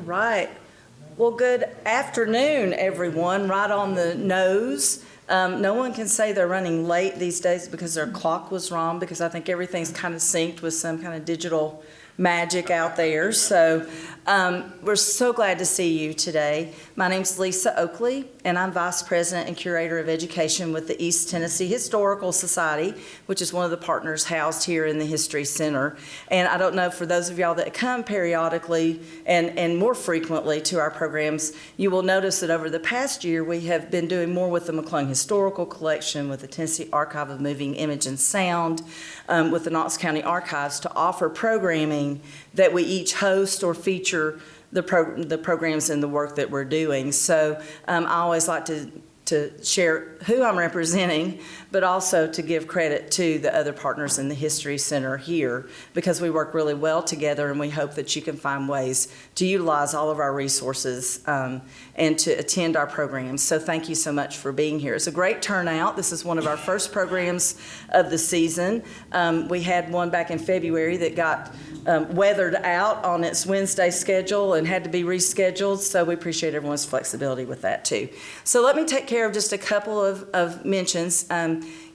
right. Well, good afternoon, everyone. Right on the nose. No one can say they're running late these days because their clock was wrong, because I think everything's kind of synced with some kind of digital magic out there. So we're so glad to see you today. My name's Lisa Oakley, and I'm Vice President and Curator of Education with the East Tennessee Historical Society, which is one of the partners housed here in the History Center. And I don't know, for those of y'all that come periodically and more frequently to our programs, you will notice that over the past year we have been doing more with the McClung Historical Collection, with the Tennessee Archive of Moving Image and Sound, with the Knox County Archives, to offer programming that we each host or feature the programs and the work that we're doing. So I always like to share who I'm representing, but also to give credit to the other partners in the History Center here, because we work really well together, and we hope that you can find ways to utilize all of our resources and to attend our programs. So thank you so much for being here. It's a great turnout. This is one of our first programs of the season. We had one back in February that got weathered out on its Wednesday schedule and had to be rescheduled, so we appreciate everyone's flexibility with that too. So let me take care of just a couple of mentions.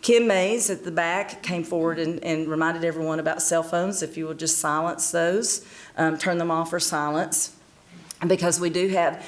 Kim Mays at the back came forward and reminded everyone about cell phones. If you will just silence those, turn them off or silence, because we do have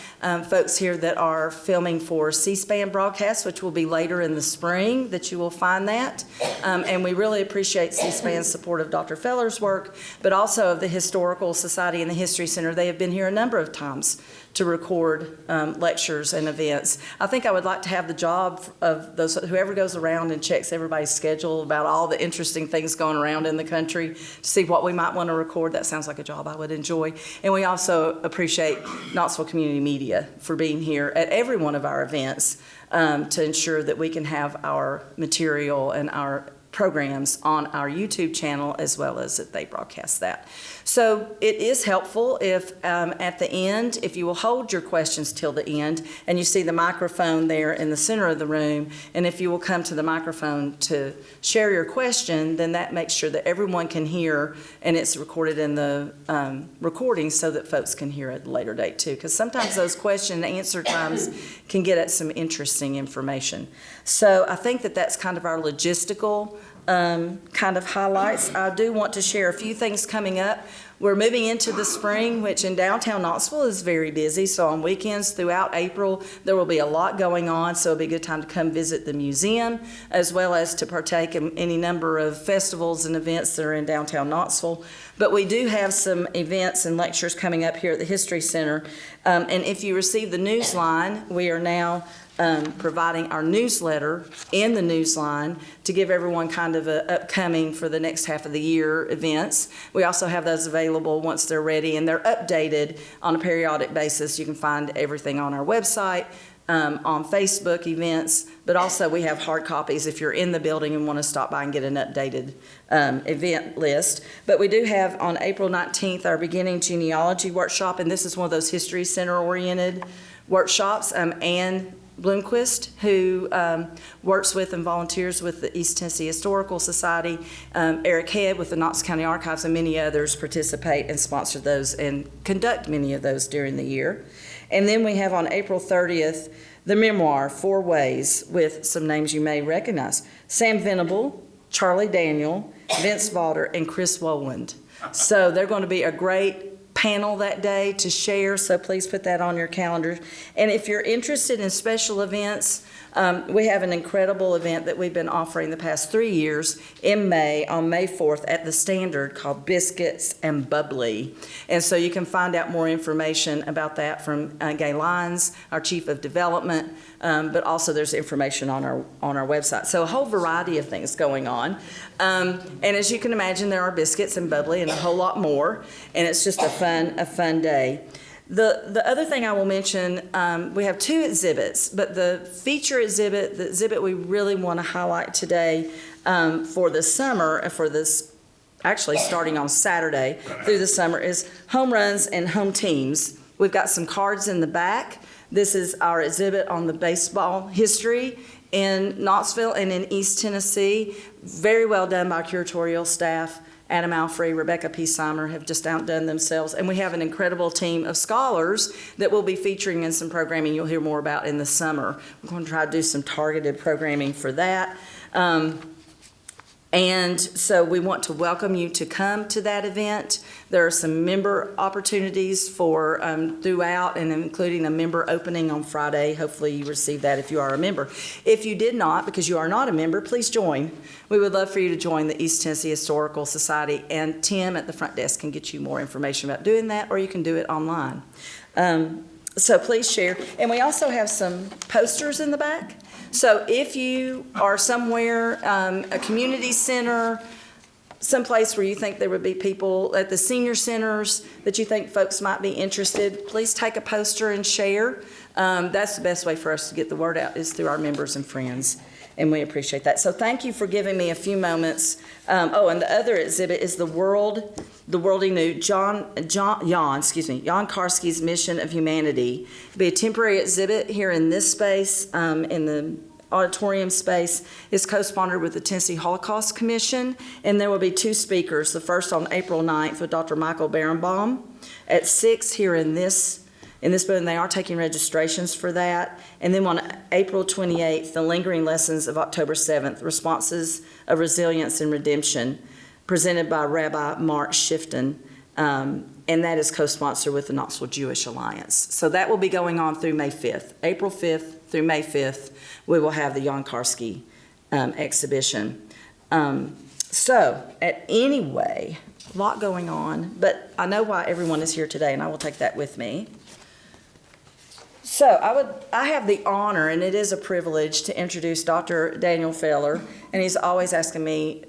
folks here that are filming for C-SPAN broadcasts, which will be later in the spring that you will find that. And we really appreciate C-SPAN's support of Dr. Feller's work, but also of the Historical Society and the History Center. They have been here a number of times to record lectures and events. I think I would like to have the job of whoever goes around and checks everybody's schedule about all the interesting things going around in the country to see what we might want to record. That sounds like a job I would enjoy. And we also appreciate Knoxville Community Media for being here at every one of our events to ensure that we can have our material and our programs on our YouTube channel, as well as that they broadcast that. So it is helpful if at the end, if you will hold your questions till the end, and you see the microphone there in the center of the room, and if you will come to the microphone to share your question, then that makes sure that everyone can hear, and it's recorded in the recording so that folks can hear at a later date too, because sometimes those question and answer times can get at some interesting information. So I think that that's kind of our logistical kind of highlights. I do want to share a few things coming up. We're moving into the spring, which in downtown Knoxville is very busy. So on weekends throughout April, there will be a lot going on. So it'll be a good time to come visit the museum, as well as to partake in any number of festivals and events that are in downtown Knoxville. But we do have some events and lectures coming up here at the History Center. And if you receive the newsline, we are now providing our newsletter in the newsline to give everyone kind of a upcoming for the next half of the year events. We also have those available once they're ready, and they're updated on a periodic basis. You can find everything on our website, on Facebook events, but also we have hard copies if you're in the building and want to stop by and get an updated event list. But we do have on April 19th our beginning genealogy workshop, and this is one of those History Center oriented workshops. Anne Bloomquist, who works with and volunteers with the East Tennessee Historical Society, Eric Head with the Knox County Archives, and many others participate and sponsor those and conduct many of those during the year. And then we have on April 30th the memoir, 4 Ways, with some names you may recognize: Sam Venable, Charlie Daniel, Vince Valder, and Chris Woland. So they're going to be a great panel that day to share, so please put that on your calendar. And if you're interested in special events, we have an incredible event that we've been offering the past 3 years in May, on May 4th at the Standard, called Biscuits and Bubbly. And so you can find out more information about that from Gay Lyons, our Chief of Development, but also there's information on our website. So a whole variety of things going on. And as you can imagine, there are biscuits and bubbly and a whole lot more, and it's just a fun day. The other thing I will mention, we have 2 exhibits, but the feature exhibit, the exhibit we really want to highlight today for the summer, for this actually starting on Saturday through the summer, is home runs and home teams. We've got some cards in the back. This is our exhibit on the baseball history in Knoxville and in East Tennessee. Very well done by our curatorial staff. Adam Alfrey, Rebecca P. Seimer have just outdone themselves. And we have an incredible team of scholars that we'll be featuring in some programming you'll hear more about in the summer. We're going to try to do some targeted programming for that. And so we want to welcome you to come to that event. There are some member opportunities for throughout, and including a member opening on Friday. Hopefully you receive that if you are a member. If you did not, because you are not a member, please join. We would love for you to join the East Tennessee Historical Society, and Tim at the front desk can get you more information about doing that, or you can do it online. So please share. And we also have some posters in the back. So if you are somewhere, a community center, someplace where you think there would be people at the senior centers that you think folks might be interested, please take a poster and share. That's the best way for us to get the word out, is through our members and friends, and we appreciate that. So thank you for giving me a few moments. And the other exhibit is the Worldly New, Jan Karski's Mission of Humanity. It'll be a temporary exhibit here in this space, in the auditorium space. Is co-sponsored with the Tennessee Holocaust Commission, and there will be two speakers. The first on April 9th with Dr. Michael Barenbaum at 6 here in this building. They are taking registrations for that. And then on April 28th, the Lingering Lessons of October 7th, Responses of Resilience and Redemption, presented by Rabbi Mark Shifton, and that is co-sponsored with the Knoxville Jewish Alliance. So that will be going on through May 5th. April 5th through May 5th, we will have the Jan Karski exhibition. Anyway, a lot going on, but I know why everyone is here today, and I will take that with me. So I have the honor, and it is a privilege, to introduce Dr. Daniel Feller, and he's always asking me,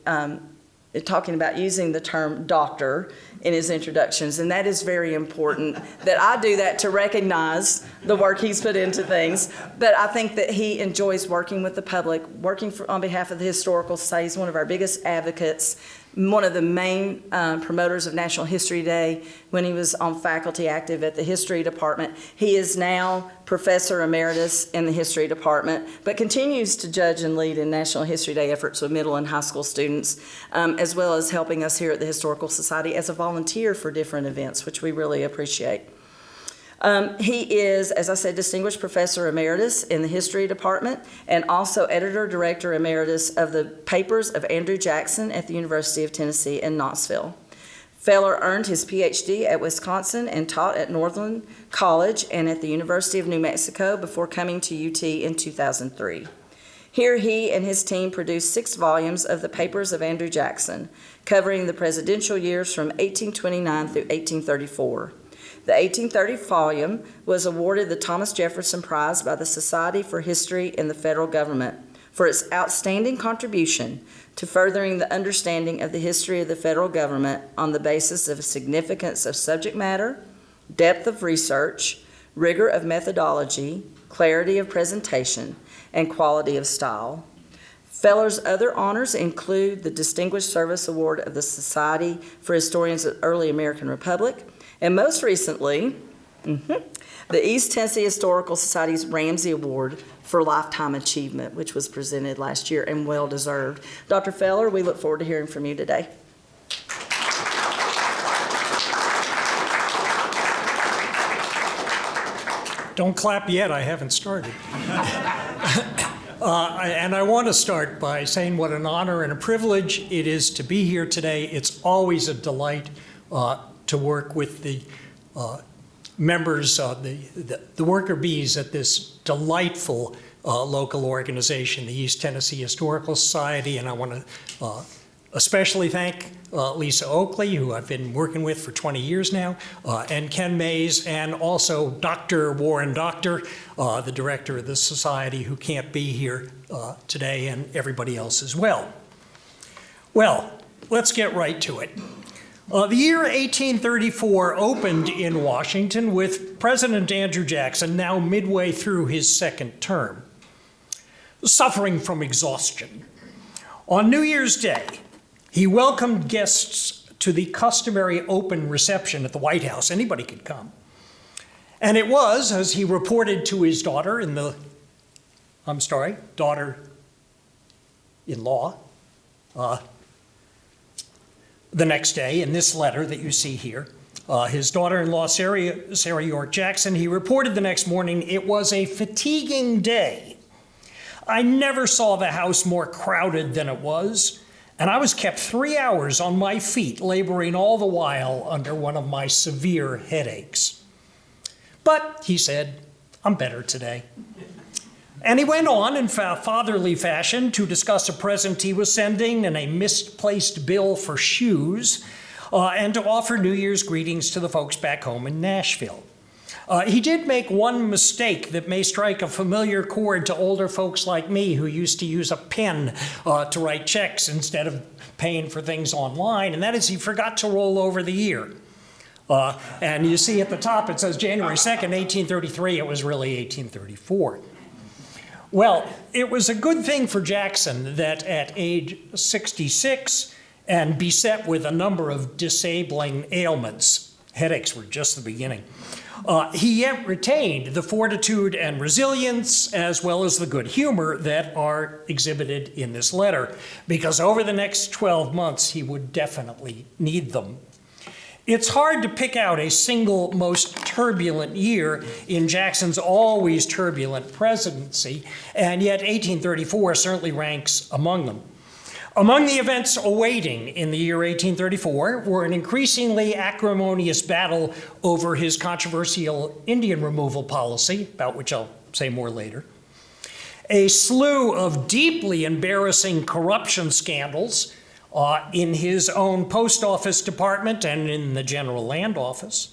talking about using the term doctor in his introductions, and that is very important that I do that to recognize the work he's put into things. But I think that he enjoys working with the public, working on behalf of the Historical Society. He's one of our biggest advocates, one of the main promoters of National History Day when he was on faculty active at the History Department. He is now Professor Emeritus in the History Department, but continues to judge and lead in National History Day efforts with middle and high school students, as well as helping us here at the Historical Society as a volunteer for different events, which we really appreciate. He is, as I said, Distinguished Professor Emeritus in the History Department, and also Editor-Director Emeritus of the Papers of Andrew Jackson at the University of Tennessee in Knoxville. Feller earned his PhD at Wisconsin and taught at Northland College and at the University of New Mexico before coming to UT in 2003. Here he and his team produced 6 volumes of the Papers of Andrew Jackson, covering the presidential years from 1829 through 1834. The 1830 volume was awarded the Thomas Jefferson Prize by the Society for History in the Federal Government for its outstanding contribution to furthering the understanding of the history of the federal government on the basis of significance of subject matter, depth of research, rigor of methodology, clarity of presentation, and quality of style. Feller's other honors include the Distinguished Service Award of the Society for Historians of the Early American Republic, and most recently, the East Tennessee Historical Society's Ramsey Award for Lifetime Achievement, which was presented last year and well deserved. Dr. Feller, we look forward to hearing from you today. Don't clap yet, I haven't started. And I want to start by saying what an honor and a privilege it is to be here today. It's always a delight to work with the members, the worker bees at this delightful local organization, the East Tennessee Historical Society, and I want to especially thank Lisa Oakley, who I've been working with for 20 years now, and Ken Mays, and also Dr. Warren Doctor, the director of the society, who can't be here today, and everybody else as well. Well, let's get right to it. The year 1834 opened in Washington with President Andrew Jackson, now midway through his second term, suffering from exhaustion. On New Year's Day, he welcomed guests to the customary open reception at the White House. Anybody could come. And it was, as he reported to his daughter-in-law, the next day, in this letter that you see here, his daughter-in-law, Sarah York Jackson, he reported the next morning, "It was a fatiguing day. I never saw the house more crowded than it was, and I was kept 3 hours on my feet, laboring all the while under one of my severe headaches. But," he said, "I'm better today." And he went on in fatherly fashion to discuss a present he was sending and a misplaced bill for shoes, and to offer New Year's greetings to the folks back home in Nashville. He did make one mistake that may strike a familiar chord to older folks like me who used to use a pen to write checks instead of paying for things online, and that is he forgot to roll over the year. And you see at the top it says January 2nd, 1833. It was really 1834. Well, it was a good thing for Jackson that at age 66 and beset with a number of disabling ailments, headaches were just the beginning, he yet retained the fortitude and resilience as well as the good humor that are exhibited in this letter, because over the next 12 months he would definitely need them. It's hard to pick out a single most turbulent year in Jackson's always turbulent presidency, and yet 1834 certainly ranks among them. Among the events awaiting in the year 1834 were an increasingly acrimonious battle over his controversial Indian removal policy, about which I'll say more later, a slew of deeply embarrassing corruption scandals in his own post office department and in the general land office,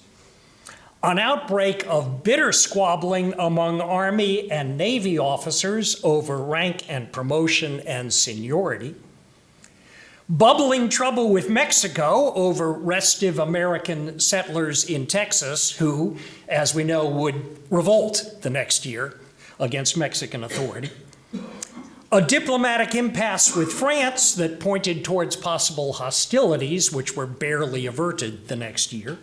an outbreak of bitter squabbling among Army and Navy officers over rank and promotion and seniority, bubbling trouble with Mexico over restive American settlers in Texas who, as we know, would revolt the next year against Mexican authority, a diplomatic impasse with France that pointed towards possible hostilities, which were barely averted the next year.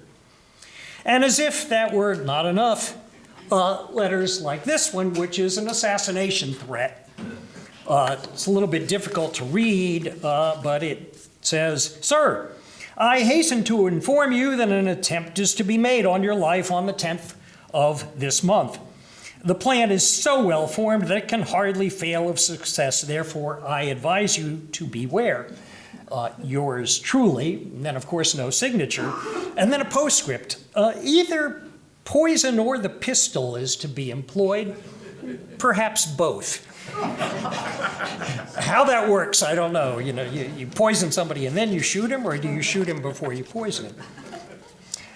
And as if that were not enough, letters like this one, which is an assassination threat. It's a little bit difficult to read, but it says, "Sir, I hasten to inform you that an attempt is to be made on your life on the 10th of this month. The plan is so well formed that it can hardly fail of success. Therefore, I advise you to beware. Yours truly," and then of course no signature, and then a postscript. "Either poison or the pistol is to be employed, perhaps both." How that works, I don't know. You know, you poison somebody and then you shoot him, or do you shoot him before you poison him?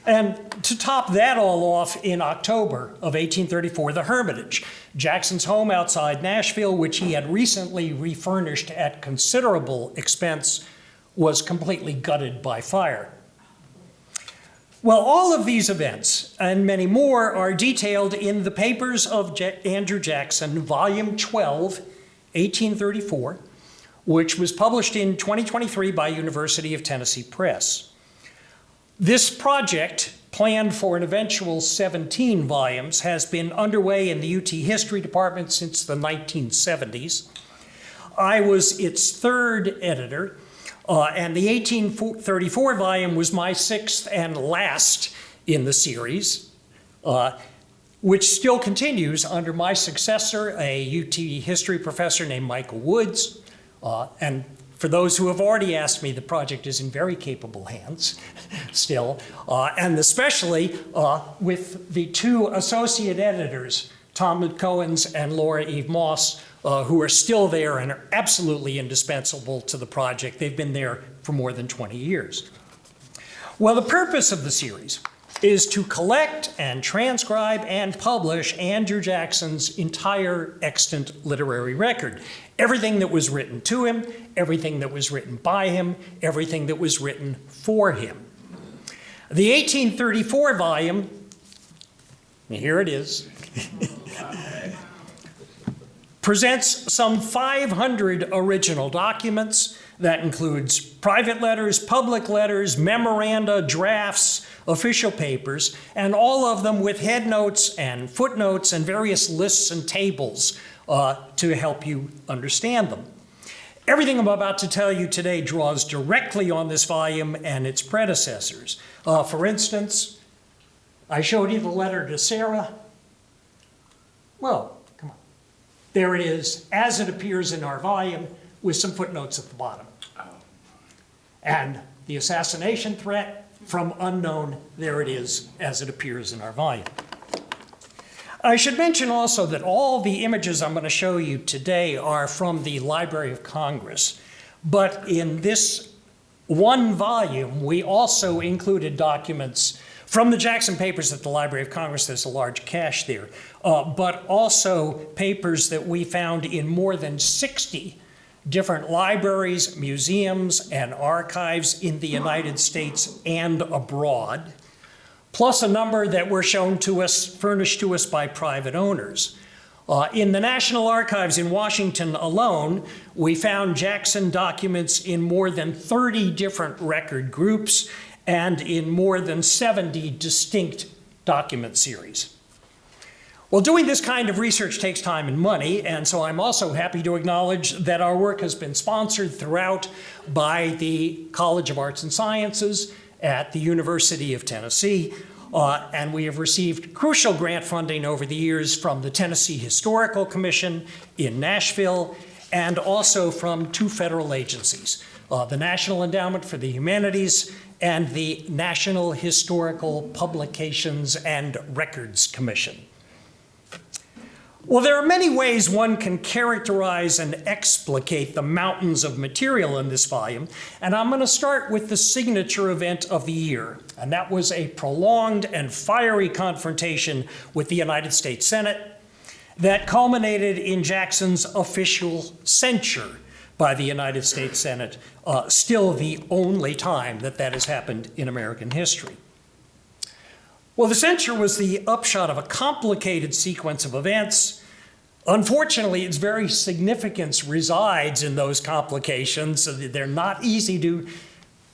And to top that all off, in October of 1834, the Hermitage, Jackson's home outside Nashville, which he had recently refurnished at considerable expense, was completely gutted by fire. Well, all of these events and many more are detailed in the Papers of Andrew Jackson, Volume 12, 1834, which was published in 2023 by University of Tennessee Press. This project, planned for an eventual 17 volumes, has been underway in the UT History Department since the 1970s. I was its third editor, and the 1834 volume was my sixth and last in the series, which still continues under my successor, a UT history professor named Michael Woods. And for those who have already asked me, the project is in very capable hands still, and especially with the two associate editors, Tom Cohens and Laura Eve Moss, who are still there and are absolutely indispensable to the project. They've been there for more than 20 years. Well, the purpose of the series is to collect and transcribe and publish Andrew Jackson's entire extant literary record. Everything that was written to him, everything that was written by him, everything that was written for him. The 1834 volume, here it is, presents some 500 original documents. That includes private letters, public letters, memoranda, drafts, official papers, and all of them with headnotes and footnotes and various lists and tables to help you understand them. Everything I'm about to tell you today draws directly on this volume and its predecessors. For instance, I showed you the letter to Sarah. Well, come on. There it is, as it appears in our volume, with some footnotes at the bottom. And the assassination threat from unknown, there it is, as it appears in our volume. I should mention also that all the images I'm going to show you today are from the Library of Congress. But in this one volume, we also included documents from the Jackson papers at the Library of Congress. There's a large cache there. But also papers that we found in more than 60 different libraries, museums, and archives in the United States and abroad, plus a number that were shown to us, furnished to us by private owners. In the National Archives in Washington alone, we found Jackson documents in more than 30 different record groups and in more than 70 distinct document series. Well, doing this kind of research takes time and money, and so I'm also happy to acknowledge that our work has been sponsored throughout by the College of Arts and Sciences at the University of Tennessee, and we have received crucial grant funding over the years from the Tennessee Historical Commission in Nashville and also from two federal agencies, the National Endowment for the Humanities and the National Historical Publications and Records Commission. Well, there are many ways one can characterize and explicate the mountains of material in this volume, and I'm going to start with the signature event of the year, and that was a prolonged and fiery confrontation with the United States Senate that culminated in Jackson's official censure by the United States Senate, still the only time that that has happened in American history. Well, the censure was the upshot of a complicated sequence of events. Unfortunately, its very significance resides in those complications. They're not easy to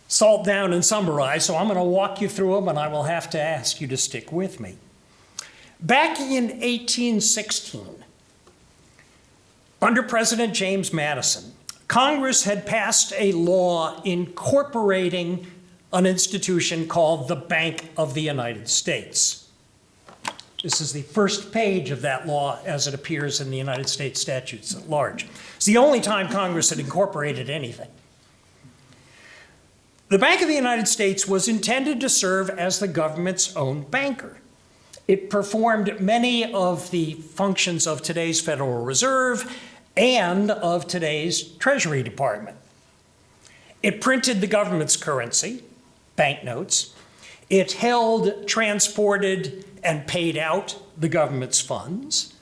salt down and summarize, so I'm going to walk you through them, and I will have to ask you to stick with me. Back in 1816, under President James Madison, Congress had passed a law incorporating an institution called the Bank of the United States. This is the first page of that law as it appears in the United States statutes at large. It's the only time Congress had incorporated anything. The Bank of the United States was intended to serve as the government's own banker. It performed many of the functions of today's Federal Reserve and of today's Treasury Department. It printed the government's currency, banknotes. It held, transported, and paid out the government's funds.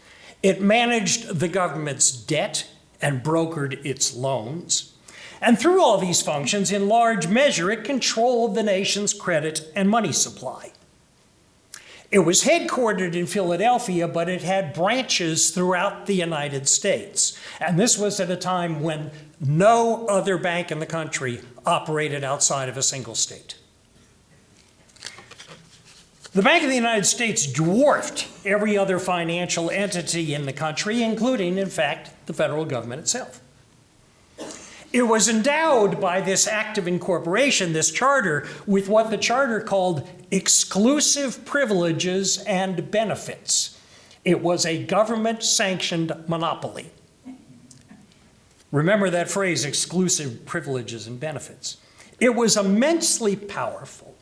It managed the government's debt and brokered its loans. And through all these functions, in large measure, it controlled the nation's credit and money supply. It was headquartered in Philadelphia, but it had branches throughout the United States. And this was at a time when no other bank in the country operated outside of a single state. The Bank of the United States dwarfed every other financial entity in the country, including, in fact, the federal government itself. It was endowed by this act of incorporation, this charter, with what the charter called exclusive privileges and benefits. It was a government-sanctioned monopoly. Remember that phrase, exclusive privileges and benefits. It was immensely powerful,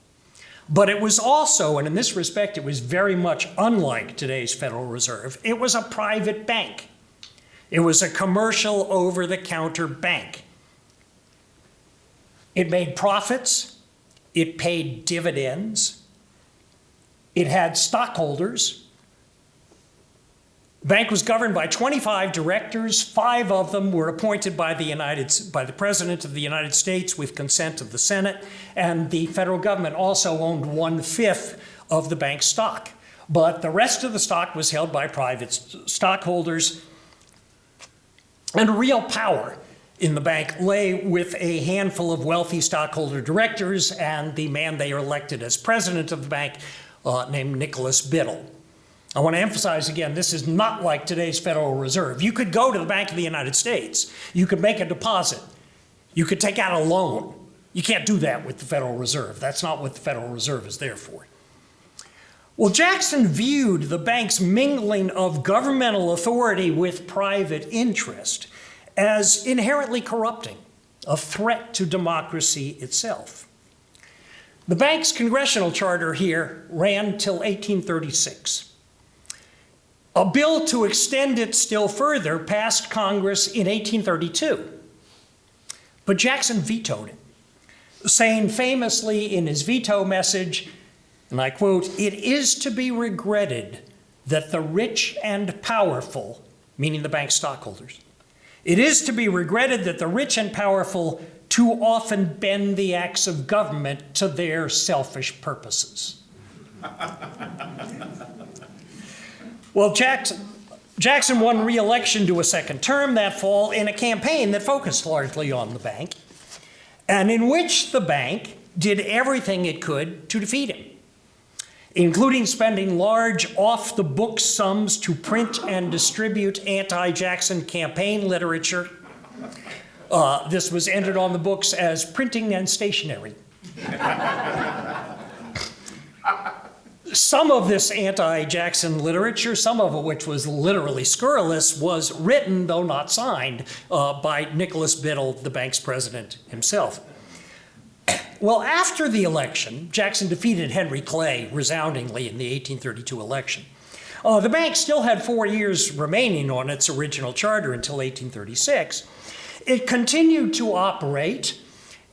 but it was also, and in this respect, it was very much unlike today's Federal Reserve, it was a private bank. It was a commercial over-the-counter bank. It made profits, it paid dividends, it had stockholders. The bank was governed by 25 directors. 5 of them were appointed by the President of the United States with consent of the Senate, and the federal government also owned 1/5 of the bank's stock. But the rest of the stock was held by private stockholders, and real power in the bank lay with a handful of wealthy stockholder directors and the man they elected as president of the bank named Nicholas Biddle. I want to emphasize again, this is not like today's Federal Reserve. You could go to the Bank of the United States. You could make a deposit. You could take out a loan. You can't do that with the Federal Reserve. That's not what the Federal Reserve is there for. Well, Jackson viewed the bank's mingling of governmental authority with private interest as inherently corrupting, a threat to democracy itself. The bank's congressional charter here ran till 1836. A bill to extend it still further passed Congress in 1832. But Jackson vetoed it, saying famously in his veto message, and I quote, "It is to be regretted that the rich and powerful," meaning the bank stockholders, "it is to be regretted that the rich and powerful too often bend the acts of government to their selfish purposes." Well, Jackson won re-election to a second term that fall in a campaign that focused largely on the bank, and in which the bank did everything it could to defeat him, including spending large off-the-books sums to print and distribute anti-Jackson campaign literature. This was entered on the books as printing and stationery. Some of this anti-Jackson literature, some of it which was literally scurrilous, was written, though not signed, by Nicholas Biddle, the bank's president himself. Well, after the election, Jackson defeated Henry Clay resoundingly in the 1832 election. The bank still had 4 years remaining on its original charter until 1836. It continued to operate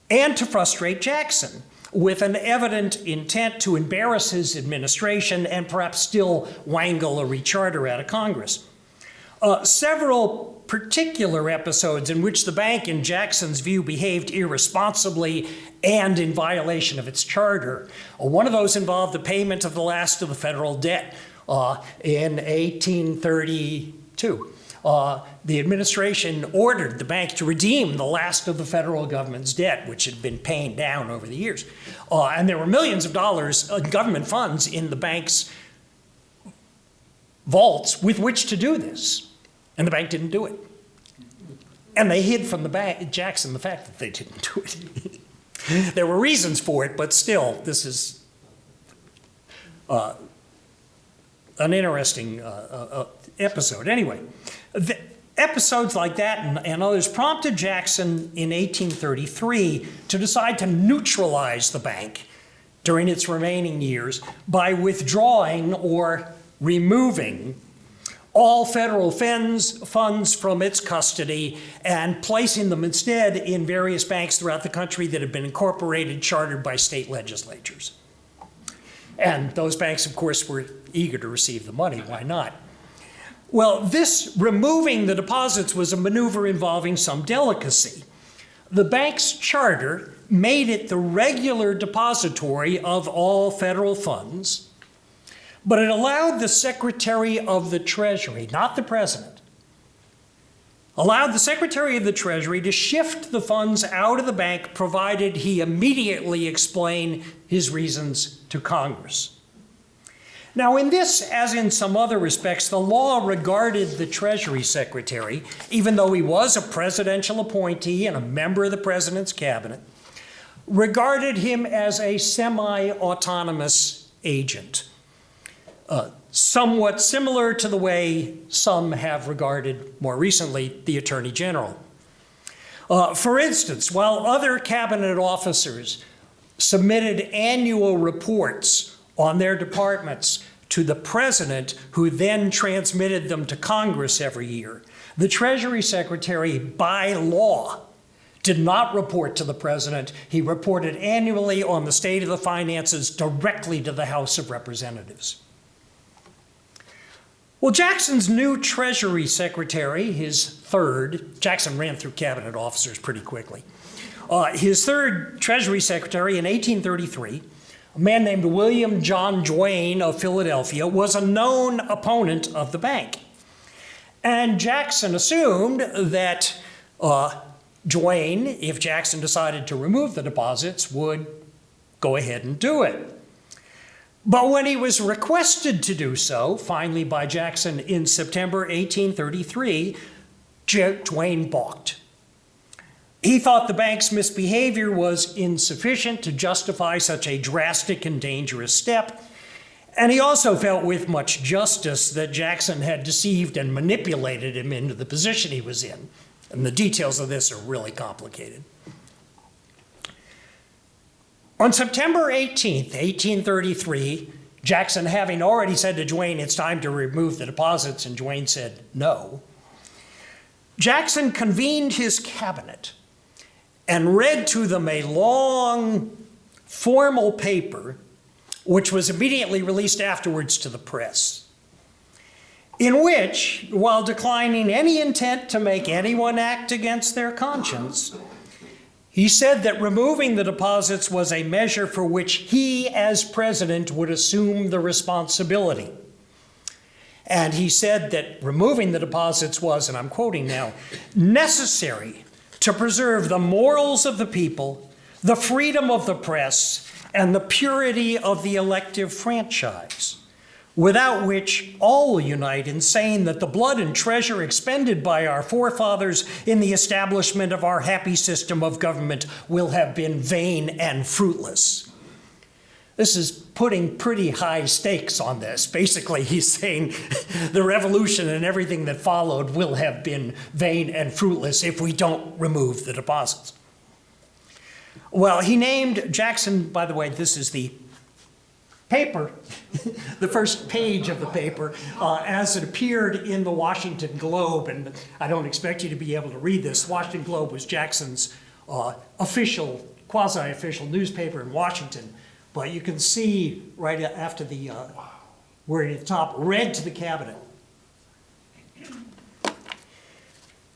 and to frustrate Jackson, with an evident intent to embarrass his administration and perhaps still wangle a recharter out of Congress. Several particular episodes in which the bank, in Jackson's view, behaved irresponsibly and in violation of its charter. One of those involved the payment of the last of the federal debt in 1832. The administration ordered the bank to redeem the last of the federal government's debt, which had been paying down over the years. And there were millions of dollars in government funds in the bank's vaults with which to do this. And the bank didn't do it. And they hid from the bank, Jackson, the fact that they didn't do it. There were reasons for it, but still, this is an interesting episode. Anyway, episodes like that and others prompted Jackson in 1833 to decide to neutralize the bank during its remaining years by withdrawing or removing all federal funds from its custody and placing them instead in various banks throughout the country that had been incorporated, chartered by state legislatures. And those banks, of course, were eager to receive the money. Why not? Well, this removing the deposits was a maneuver involving some delicacy. The bank's charter made it the regular depository of all federal funds, but it allowed the Secretary of the Treasury, not the President, allowed the Secretary of the Treasury to shift the funds out of the bank provided he immediately explain his reasons to Congress. Now, in this, as in some other respects, the law regarded the Treasury Secretary, even though he was a presidential appointee and a member of the President's cabinet, regarded him as a semi-autonomous agent, somewhat similar to the way some have regarded, more recently, the Attorney General. For instance, while other cabinet officers submitted annual reports on their departments to the President, who then transmitted them to Congress every year, the Treasury Secretary, by law, did not report to the President. He reported annually on the state of the finances directly to the House of Representatives. Well, Jackson's new Treasury Secretary, his third, Jackson ran through cabinet officers pretty quickly, his third Treasury Secretary in 1833, a man named William John Duane of Philadelphia, was a known opponent of the bank. And Jackson assumed that Duane, if Jackson decided to remove the deposits, would go ahead and do it. But when he was requested to do so, finally by Jackson in September 1833, Duane balked. He thought the bank's misbehavior was insufficient to justify such a drastic and dangerous step, and he also felt with much justice that Jackson had deceived and manipulated him into the position he was in. And the details of this are really complicated. On September 18th, 1833, Jackson having already said to Duane, it's time to remove the deposits, and Duane said no, Jackson convened his cabinet and read to them a long, formal paper, which was immediately released afterwards to the press, in which, while declining any intent to make anyone act against their conscience, he said that removing the deposits was a measure for which he, as president, would assume the responsibility. And he said that removing the deposits was, and I'm quoting now, necessary to preserve the morals of the people, the freedom of the press, and the purity of the elective franchise, without which all will unite in saying that the blood and treasure expended by our forefathers in the establishment of our happy system of government will have been vain and fruitless. This is putting pretty high stakes on this. Basically, he's saying the revolution and everything that followed will have been vain and fruitless if we don't remove the deposits. Well, he named Jackson, by the way, this is the paper, the first page of the paper, as it appeared in the Washington Globe, and I don't expect you to be able to read this. Washington Globe was Jackson's official, quasi-official newspaper in Washington, but you can see right after the, where at the top, read to the cabinet.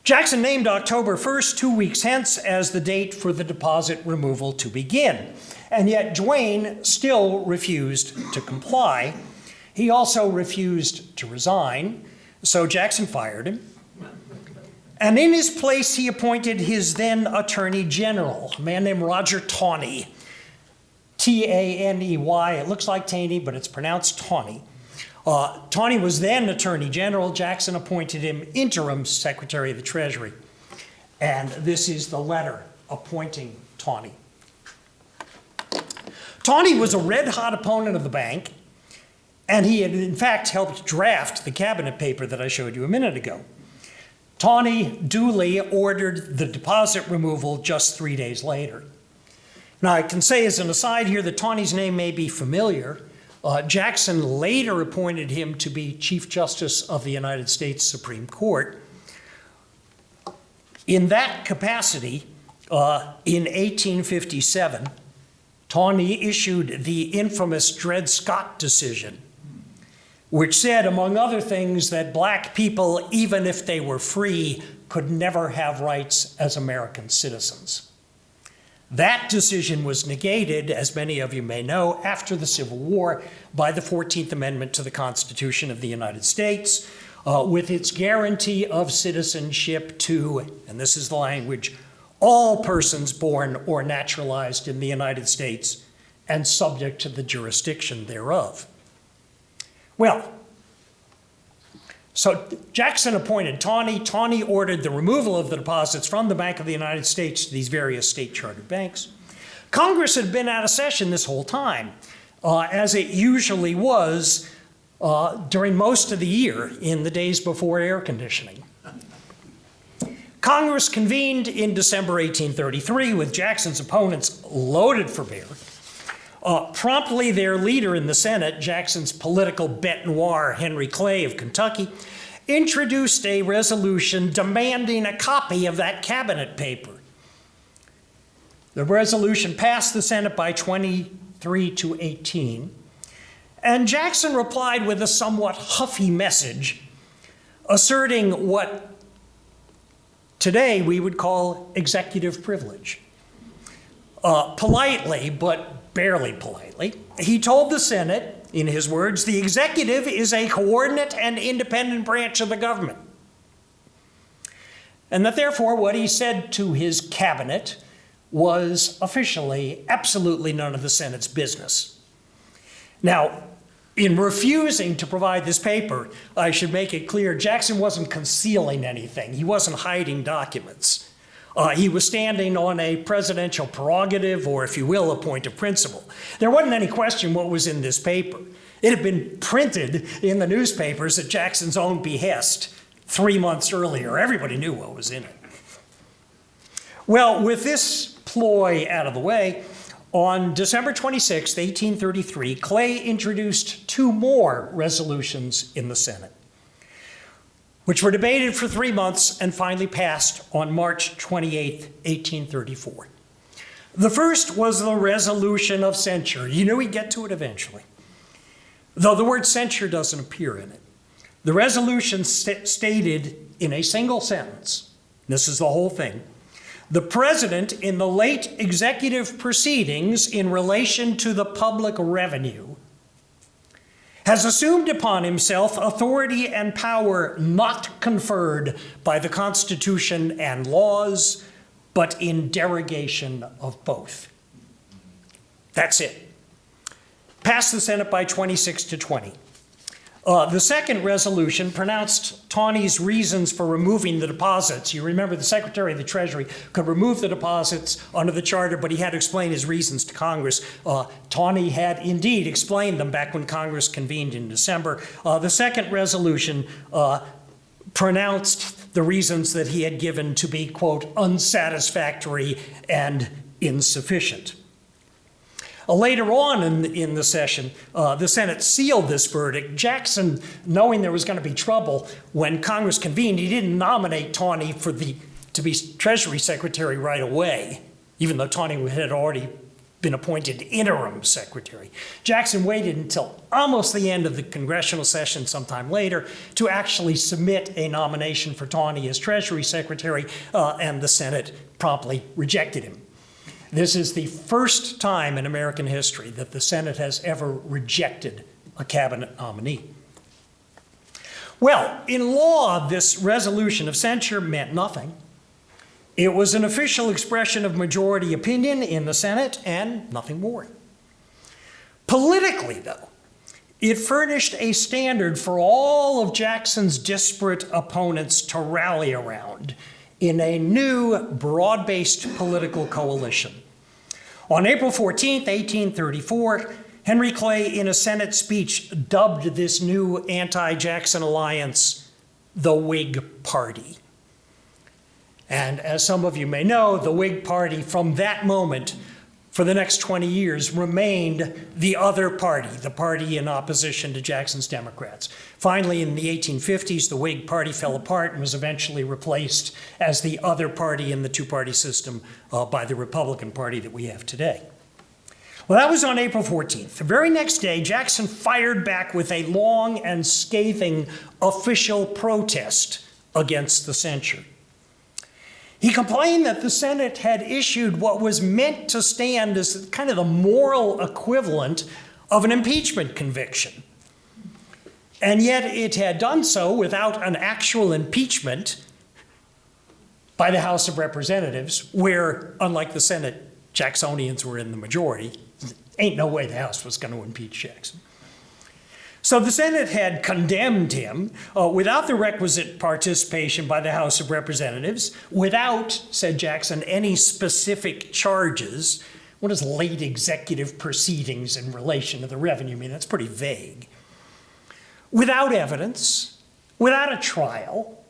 Jackson named October 1st, 2 weeks hence, as the date for the deposit removal to begin. And yet Duane still refused to comply. He also refused to resign, so Jackson fired him. And in his place, he appointed his then Attorney General, a man named Roger Taney. T-A-N-E-Y. It looks like Taney, but it's pronounced Taney. Taney was then Attorney General. Jackson appointed him interim Secretary of the Treasury. And this is the letter appointing Taney. Taney was a red-hot opponent of the bank, and he had in fact helped draft the cabinet paper that I showed you a minute ago. Taney duly ordered the deposit removal just 3 days later. Now, I can say as an aside here that Taney's name may be familiar. Jackson later appointed him to be Chief Justice of the United States Supreme Court. In that capacity, in 1857, Taney issued the infamous Dred Scott decision, which said, among other things, that black people, even if they were free, could never have rights as American citizens. That decision was negated, as many of you may know, after the Civil War by the 14th Amendment to the Constitution of the United States, with its guarantee of citizenship to, and this is the language, all persons born or naturalized in the United States and subject to the jurisdiction thereof. Well, so Jackson appointed Taney. Taney ordered the removal of the deposits from the Bank of the United States to these various state-chartered banks. Congress had been out of session this whole time, as it usually was during most of the year in the days before air conditioning. Congress convened in December 1833 with Jackson's opponents loaded for bear. Promptly, their leader in the Senate, Jackson's political bête noir, Henry Clay of Kentucky, introduced a resolution demanding a copy of that cabinet paper. The resolution passed the Senate by 23-18, and Jackson replied with a somewhat huffy message, asserting what today we would call executive privilege. Politely, but barely politely, he told the Senate, in his words, the executive is a coordinate and independent branch of the government. And that therefore what he said to his cabinet was officially absolutely none of the Senate's business. Now, in refusing to provide this paper, I should make it clear, Jackson wasn't concealing anything. He wasn't hiding documents. He was standing on a presidential prerogative, or if you will, a point of principle. There wasn't any question what was in this paper. It had been printed in the newspapers at Jackson's own behest 3 months earlier. Everybody knew what was in it. Well, with this ploy out of the way, on December 26, 1833, Clay introduced 2 more resolutions in the Senate, which were debated for 3 months and finally passed on March 28, 1834. The first was the resolution of censure. You knew we'd get to it eventually, though the word censure doesn't appear in it. The resolution stated in a single sentence, this is the whole thing: the president, in the late executive proceedings in relation to the public revenue, has assumed upon himself authority and power not conferred by the Constitution and laws, but in derogation of both. That's it. Passed the Senate by 26 to 20. The second resolution pronounced Taney's reasons for removing the deposits. You remember the Secretary of the Treasury could remove the deposits under the charter, but he had to explain his reasons to Congress. Taney had indeed explained them back when Congress convened in December. The second resolution pronounced the reasons that he had given to be, quote, unsatisfactory and insufficient. Later on in the session, the Senate sealed this verdict. Jackson, knowing there was going to be trouble when Congress convened, he didn't nominate Taney to be Treasury Secretary right away, even though Taney had already been appointed interim secretary. Jackson waited until almost the end of the congressional session sometime later to actually submit a nomination for Taney as Treasury Secretary, and the Senate promptly rejected him. This is the first time in American history that the Senate has ever rejected a cabinet nominee. Well, in law, this resolution of censure meant nothing. It was an official expression of majority opinion in the Senate and nothing more. Politically, though, it furnished a standard for all of Jackson's disparate opponents to rally around in a new, broad-based political coalition. On April 14, 1834, Henry Clay, in a Senate speech, dubbed this new anti-Jackson alliance the Whig Party. And as some of you may know, the Whig Party, from that moment, for the next 20 years, remained the other party, the party in opposition to Jackson's Democrats. Finally, in the 1850s, the Whig Party fell apart and was eventually replaced as the other party in the two-party system by the Republican Party that we have today. Well, that was on April 14th. The very next day, Jackson fired back with a long and scathing official protest against the censure. He complained that the Senate had issued what was meant to stand as kind of the moral equivalent of an impeachment conviction. And yet it had done so without an actual impeachment by the House of Representatives, where, unlike the Senate, Jacksonians were in the majority. Ain't no way the House was going to impeach Jackson. So the Senate had condemned him without the requisite participation by the House of Representatives, without, said Jackson, any specific charges. What does late executive proceedings in relation to the revenue mean? That's pretty vague. Without evidence, without a trial,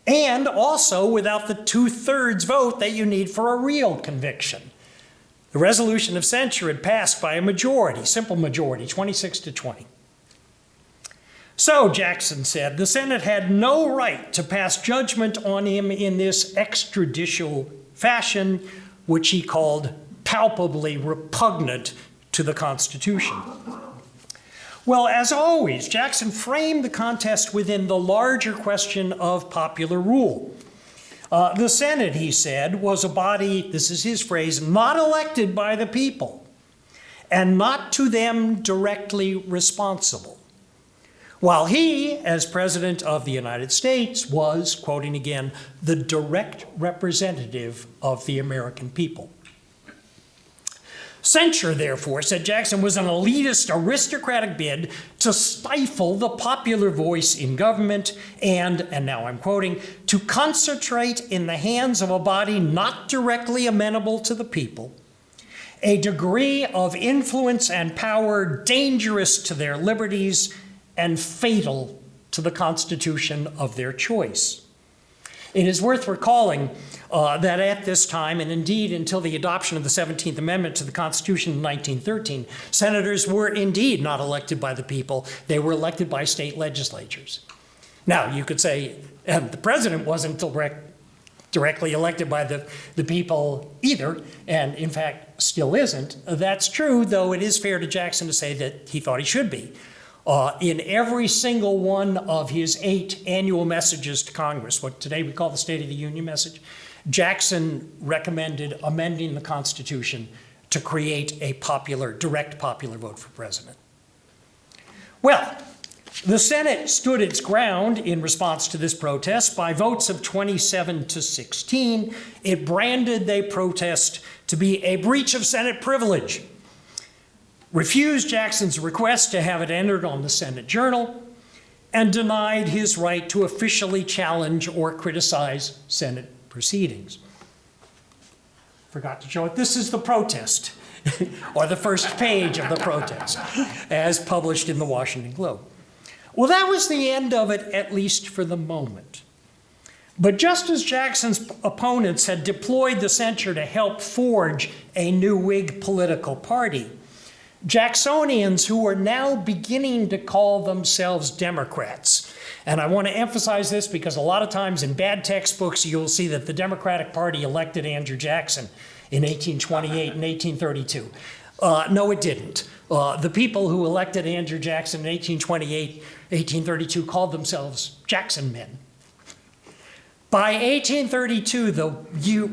and also without the 2/3 vote that you need for a real conviction. The resolution of censure had passed by a majority, simple majority, 26 to 20. So, Jackson said, the Senate had no right to pass judgment on him in this extrajudicial fashion, which he called palpably repugnant to the Constitution. Well, as always, Jackson framed the contest within the larger question of popular rule. The Senate, he said, was a body, this is his phrase, not elected by the people and not to them directly responsible. While he, as President of the United States, was, quoting again, the direct representative of the American people. Censure, therefore, said Jackson was an elitist, aristocratic bid to stifle the popular voice in government and now I'm quoting, to concentrate in the hands of a body not directly amenable to the people, a degree of influence and power dangerous to their liberties and fatal to the constitution of their choice. It is worth recalling that at this time, and indeed until the adoption of the 17th Amendment to the Constitution in 1913, senators were indeed not elected by the people. They were elected by state legislatures. Now, you could say the president wasn't directly elected by the people either, and in fact still isn't. That's true, though it is fair to Jackson to say that he thought he should be. In every single one of his 8 annual messages to Congress, what today we call the State of the Union message, Jackson recommended amending the Constitution to create a direct popular vote for president. Well, the Senate stood its ground in response to this protest by votes of 27 to 16. It branded the protest to be a breach of Senate privilege, refused Jackson's request to have it entered on the Senate Journal, and denied his right to officially challenge or criticize Senate proceedings. Forgot to show it. This is the protest, or the first page of the protest, as published in the Washington Globe. Well, that was the end of it, at least for the moment. But just as Jackson's opponents had deployed the censure to help forge a new Whig political party, Jacksonians, who are now beginning to call themselves Democrats, and I want to emphasize this because a lot of times in bad textbooks you'll see that the Democratic Party elected Andrew Jackson in 1828 and 1832. No, it didn't. The people who elected Andrew Jackson in 1828, 1832 called themselves Jackson men. By 1832, the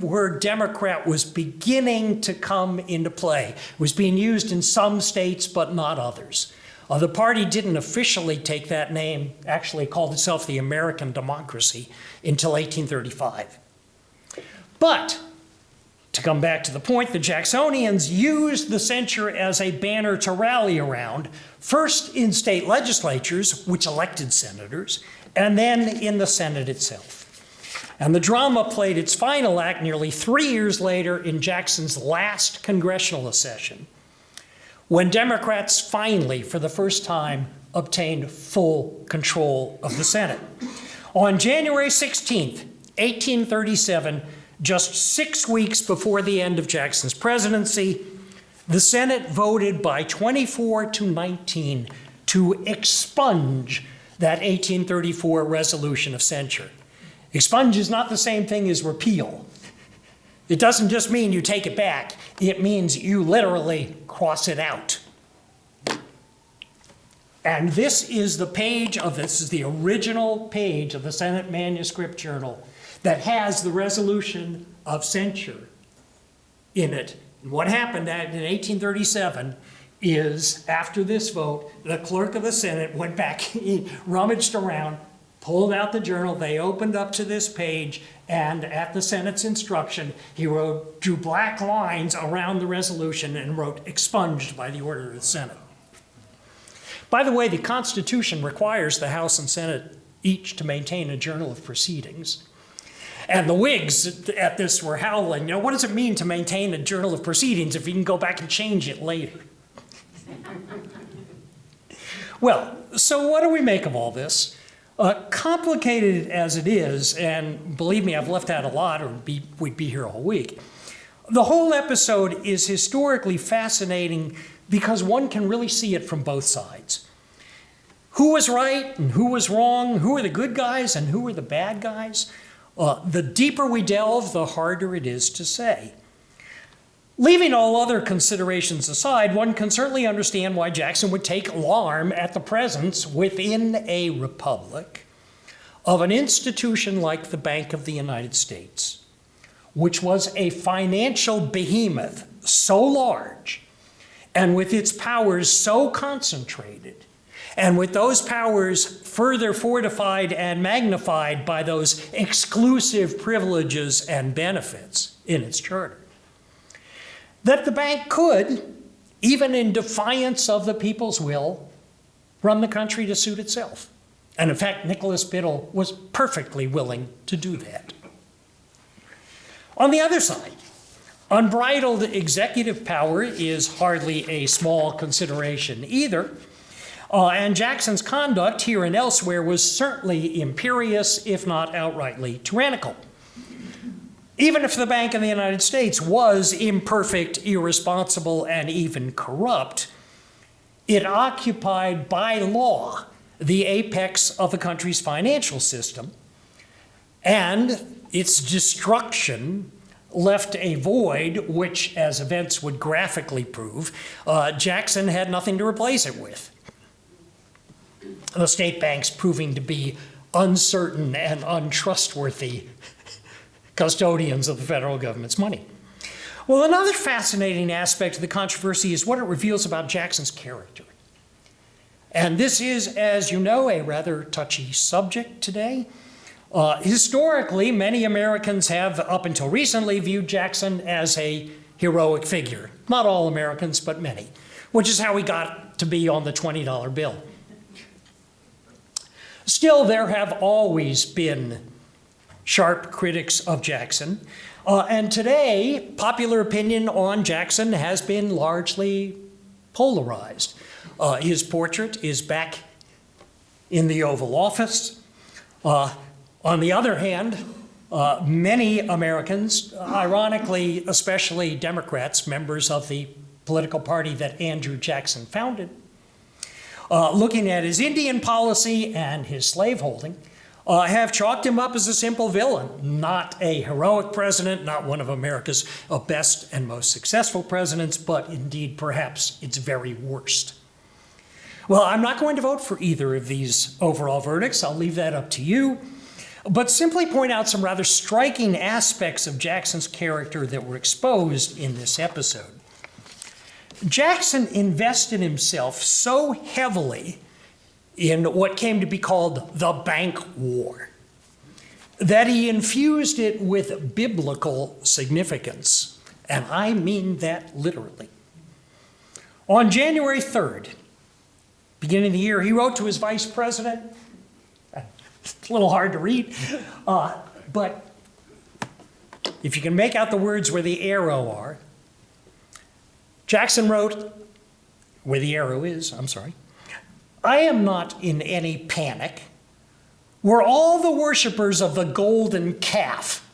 word Democrat was beginning to come into play. It was being used in some states, but not others. The party didn't officially take that name, actually called itself the American Democracy, until 1835. But, to come back to the point, the Jacksonians used the censure as a banner to rally around, first in state legislatures, which elected senators, and then in the Senate itself. And the drama played its final act nearly 3 years later in Jackson's last congressional session, when Democrats finally, for the first time, obtained full control of the Senate. On January 16th, 1837, just 6 weeks before the end of Jackson's presidency, the Senate voted by 24 to 19 to expunge that 1834 resolution of censure. Expunge is not the same thing as repeal. It doesn't just mean you take it back. It means you literally cross it out. And this is the original page of the Senate Manuscript Journal that has the resolution of censure in it. And what happened in 1837 is, after this vote, the clerk of the Senate went back, he rummaged around, pulled out the journal, they opened up to this page, and at the Senate's instruction, he drew black lines around the resolution and wrote, expunged by the order of the Senate. By the way, the Constitution requires the House and Senate each to maintain a journal of proceedings. And the Whigs at this were howling, what does it mean to maintain a journal of proceedings if you can go back and change it later? Well, so what do we make of all this? Complicated as it is, and believe me, I've left out a lot, or we'd be here all week. The whole episode is historically fascinating because one can really see it from both sides. Who was right and who was wrong? Who are the good guys and who are the bad guys? The deeper we delve, the harder it is to say. Leaving all other considerations aside, one can certainly understand why Jackson would take alarm at the presence within a republic of an institution like the Bank of the United States, which was a financial behemoth so large and with its powers so concentrated, and with those powers further fortified and magnified by those exclusive privileges and benefits in its charter. that the bank could, even in defiance of the people's will, run the country to suit itself. And in fact, Nicholas Biddle was perfectly willing to do that. On the other side, unbridled executive power is hardly a small consideration either. And Jackson's conduct here and elsewhere was certainly imperious, if not outrightly tyrannical. Even if the Bank of the United States was imperfect, irresponsible, and even corrupt, it occupied by law the apex of the country's financial system, and its destruction left a void which, as events would graphically prove, Jackson had nothing to replace it with. The state banks proving to be uncertain and untrustworthy custodians of the federal government's money. Well, another fascinating aspect of the controversy is what it reveals about Jackson's character. And this is, as you know, a rather touchy subject today. Historically, many Americans have, up until recently, viewed Jackson as a heroic figure. Not all Americans, but many, which is how he got to be on the $20 bill. Still, there have always been sharp critics of Jackson. And today, popular opinion on Jackson has been largely polarized. His portrait is back in the Oval Office. On the other hand, many Americans, ironically, especially Democrats, members of the political party that Andrew Jackson founded, looking at his Indian policy and his slaveholding, have chalked him up as a simple villain, not a heroic president, not one of America's best and most successful presidents, but indeed perhaps its very worst. Well, I'm not going to vote for either of these overall verdicts. I'll leave that up to you, but simply point out some rather striking aspects of Jackson's character that were exposed in this episode. Jackson invested himself so heavily in what came to be called the Bank War that he infused it with biblical significance, and I mean that literally. On January 3rd, beginning of the year, he wrote to his vice president. It's a little hard to read, but if you can make out the words where the arrow are, Jackson wrote, where the arrow is, I am not in any panic. We're all the worshipers of the golden calf,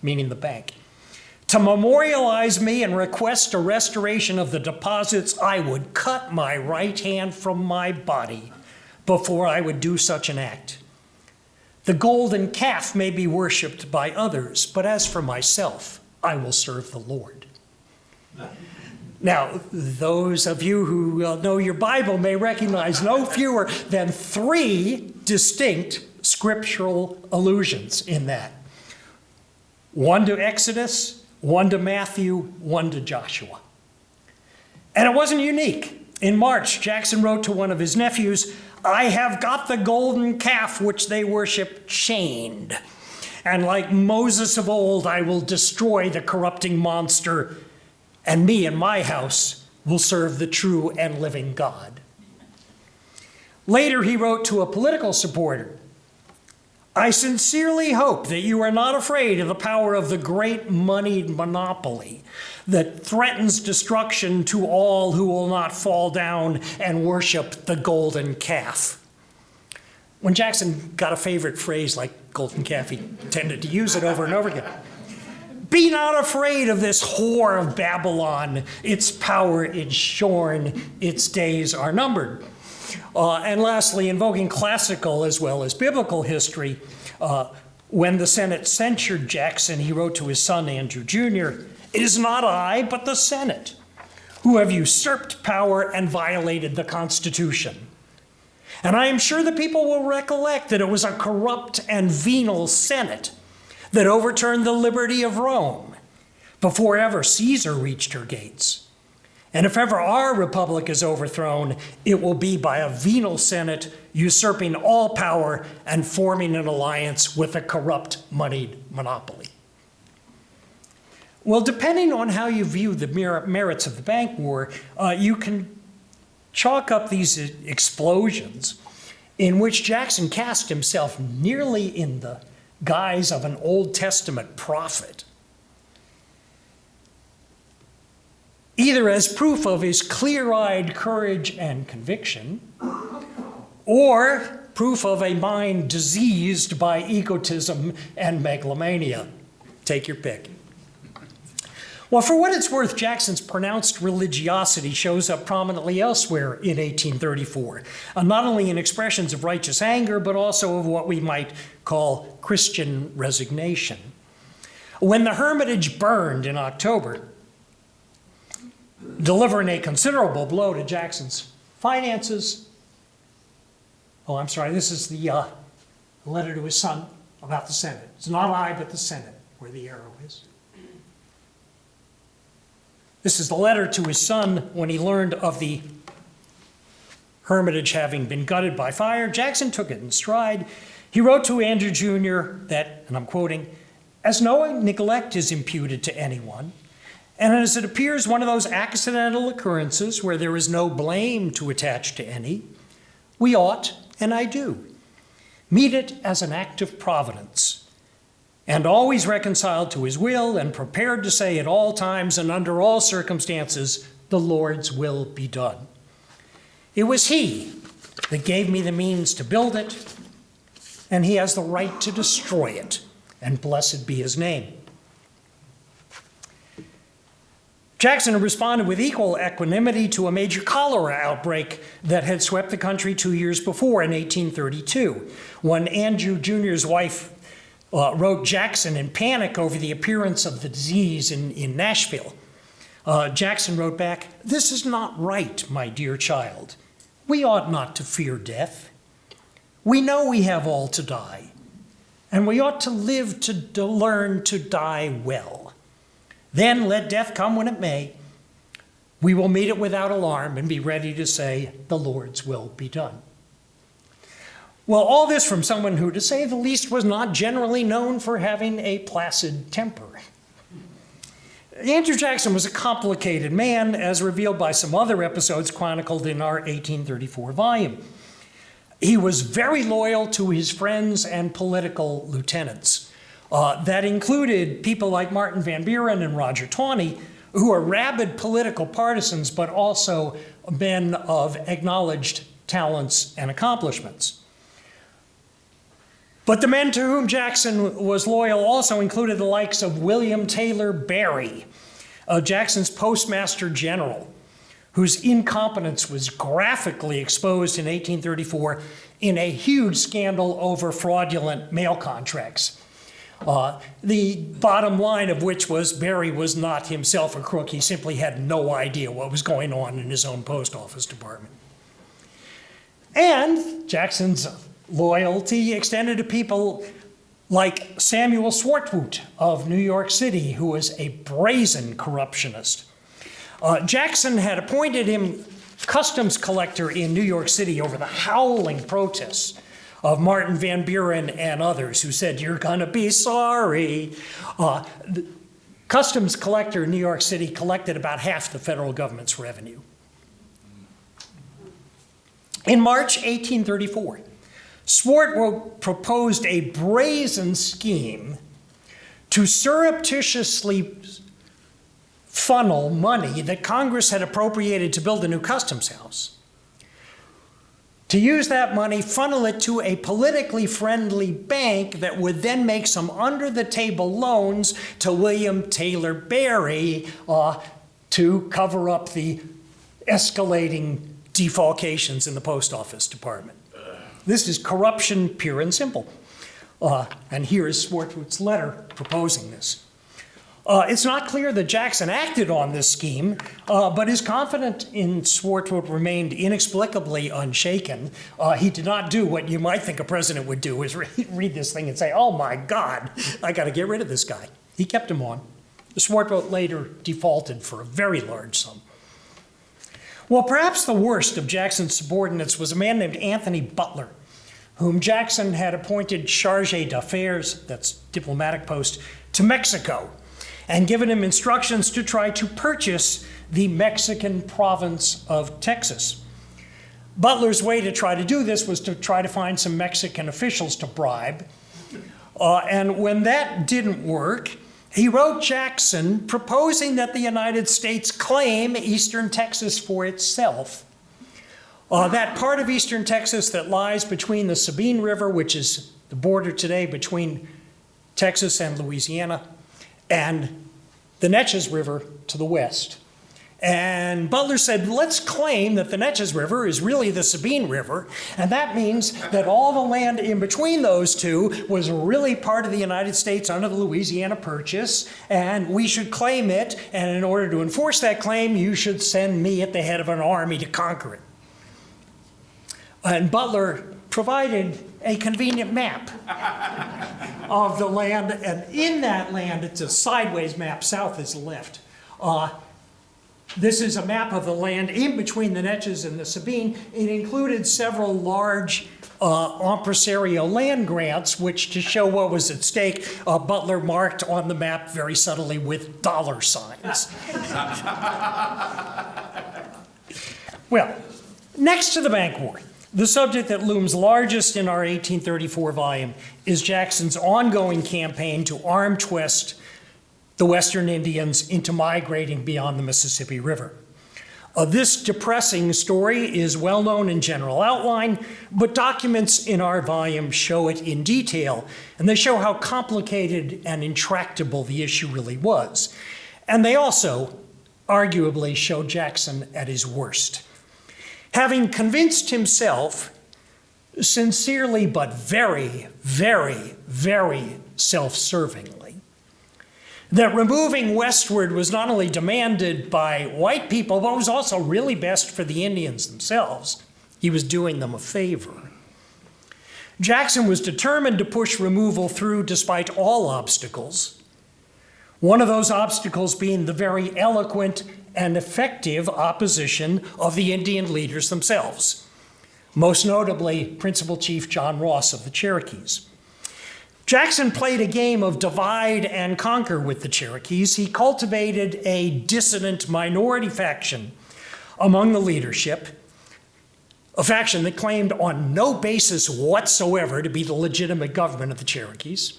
meaning the bank. To memorialize me and request a restoration of the deposits, I would cut my right hand from my body before I would do such an act. The golden calf may be worshipped by others, but as for myself, I will serve the Lord. Now, those of you who know your Bible may recognize no fewer than 3 distinct scriptural allusions in that. One to Exodus, one to Matthew, one to Joshua. And it wasn't unique. In March, Jackson wrote to one of his nephews, I have got the golden calf which they worship chained. And like Moses of old, I will destroy the corrupting monster, and me and my house will serve the true and living God. Later, he wrote to a political supporter, I sincerely hope that you are not afraid of the power of the great moneyed monopoly that threatens destruction to all who will not fall down and worship the golden calf. When Jackson got a favorite phrase like golden calf, he tended to use it over and over again. Be not afraid of this whore of Babylon. Its power is shorn, its days are numbered. And lastly, invoking classical as well as biblical history, when the Senate censured Jackson, he wrote to his son, Andrew Jr., it is not I, but the Senate, who have usurped power and violated the Constitution. And I am sure the people will recollect that it was a corrupt and venal Senate that overturned the liberty of Rome before ever Caesar reached her gates. And if ever our republic is overthrown, it will be by a venal Senate usurping all power and forming an alliance with a corrupt, moneyed monopoly. Well, depending on how you view the merits of the bank war, you can chalk up these explosions in which Jackson cast himself nearly in the guise of an Old Testament prophet, either as proof of his clear-eyed courage and conviction, or proof of a mind diseased by egotism and megalomania. Take your pick. Well, for what it's worth, Jackson's pronounced religiosity shows up prominently elsewhere in 1834, not only in expressions of righteous anger, but also of what we might call Christian resignation. When the Hermitage burned in October, delivering a considerable blow to Jackson's finances. Oh, I'm sorry, this is the letter to his son about the Senate. It's not I, but the Senate, where the arrow is. This is the letter to his son when he learned of the Hermitage having been gutted by fire. Jackson took it in stride. He wrote to Andrew Jr. that, and I'm quoting, "As no neglect is imputed to anyone, and as it appears one of those accidental occurrences where there is no blame to attach to any, we ought, and I do, meet it as an act of providence, and always reconciled to his will and prepared to say at all times and under all circumstances, the Lord's will be done. It was he that gave me the means to build it, and he has the right to destroy it, and blessed be his name." Jackson responded with equal equanimity to a major cholera outbreak that had swept the country 2 years before in 1832, when Andrew Jr.'s wife wrote Jackson in panic over the appearance of the disease in Nashville. Jackson wrote back, "This is not right, my dear child. We ought not to fear death. We know we have all to die, and we ought to live to learn to die well. Then let death come when it may. We will meet it without alarm and be ready to say, the Lord's will be done." Well, all this from someone who, to say the least, was not generally known for having a placid temper. Andrew Jackson was a complicated man, as revealed by some other episodes chronicled in our 1834 volume. He was very loyal to his friends and political lieutenants. That included people like Martin Van Buren and Roger Taney, who are rabid political partisans, but also men of acknowledged talents and accomplishments. But the men to whom Jackson was loyal also included the likes of William Taylor Barry, Jackson's postmaster general, whose incompetence was graphically exposed in 1834 in a huge scandal over fraudulent mail contracts. The bottom line of which was Barry was not himself a crook. He simply had no idea what was going on in his own post office department. And Jackson's loyalty extended to people like Samuel Swartwout of New York City, who was a brazen corruptionist. Jackson had appointed him customs collector in New York City over the howling protests of Martin Van Buren and others who said, "You're gonna be sorry." The customs collector in New York City collected about half the federal government's revenue. In March 1834, Swartwout proposed a brazen scheme to surreptitiously funnel money that Congress had appropriated to build a new customs house. To use that money, funnel it to a politically friendly bank that would then make some under-the-table loans to William Taylor Barry to cover up the escalating defalcations in the post office department. This is corruption pure and simple. And here is Swartwout's letter proposing this. It's not clear that Jackson acted on this scheme, but his confidence in Swartwout remained inexplicably unshaken. He did not do what you might think a president would do, is read this thing and say, "Oh my God, I got to get rid of this guy." He kept him on. Swartwout later defaulted for a very large sum. Well, perhaps the worst of Jackson's subordinates was a man named Anthony Butler, whom Jackson had appointed chargé d'affaires, that's diplomatic post, to Mexico. and given him instructions to try to purchase the Mexican province of Texas. Butler's way to try to do this was to try to find some Mexican officials to bribe. And when that didn't work, he wrote Jackson proposing that the United States claim eastern Texas for itself. That part of eastern Texas that lies between the Sabine River, which is the border today between Texas and Louisiana, and the Neches River to the west. And Butler said, let's claim that the Neches River is really the Sabine River, and that means that all the land in between those two was really part of the United States under the Louisiana Purchase, and we should claim it, and in order to enforce that claim, you should send me at the head of an army to conquer it. And Butler provided a convenient map of the land, and in that land, it's a sideways map, south is left. This is a map of the land in between the Neches and the Sabine. It included several large impresario land grants, which, to show what was at stake, Butler marked on the map very subtly with dollar signs. Well, next to the Bank War, the subject that looms largest in our 1834 volume is Jackson's ongoing campaign to arm-twist the Western Indians into migrating beyond the Mississippi River. This depressing story is well known in general outline, but documents in our volume show it in detail, and they show how complicated and intractable the issue really was. And they also, arguably, show Jackson at his worst. Having convinced himself, sincerely but very, very, very self-servingly, that removing westward was not only demanded by white people, but was also really best for the Indians themselves. He was doing them a favor. Jackson was determined to push removal through despite all obstacles. One of those obstacles being the very eloquent and effective opposition of the Indian leaders themselves, most notably Principal Chief John Ross of the Cherokees. Jackson played a game of divide and conquer with the Cherokees. He cultivated a dissident minority faction among the leadership, a faction that claimed on no basis whatsoever to be the legitimate government of the Cherokees.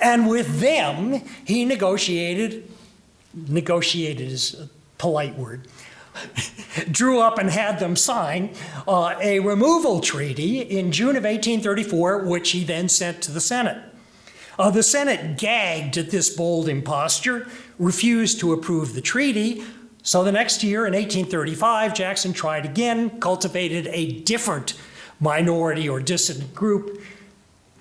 And with them, he negotiated is a polite word, drew up and had them sign a removal treaty in June of 1834, which he then sent to the Senate. The Senate gagged at this bold imposture, refused to approve the treaty, so the next year, in 1835, Jackson tried again, cultivated a different minority or dissident group,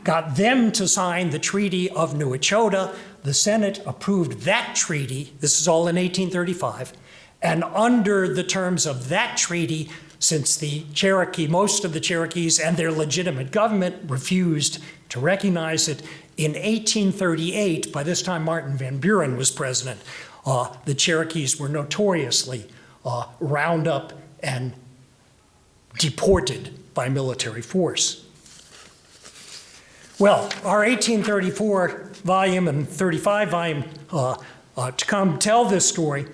got them to sign the Treaty of New Echota. The Senate approved that treaty. This is all in 1835. And under the terms of that treaty, since the Cherokee, most of the Cherokees and their legitimate government refused to recognize it, in 1838, by this time Martin Van Buren was president, the Cherokees were notoriously round up and deported by military force. Well, our 1834 volume and 35 volume to come tell this story.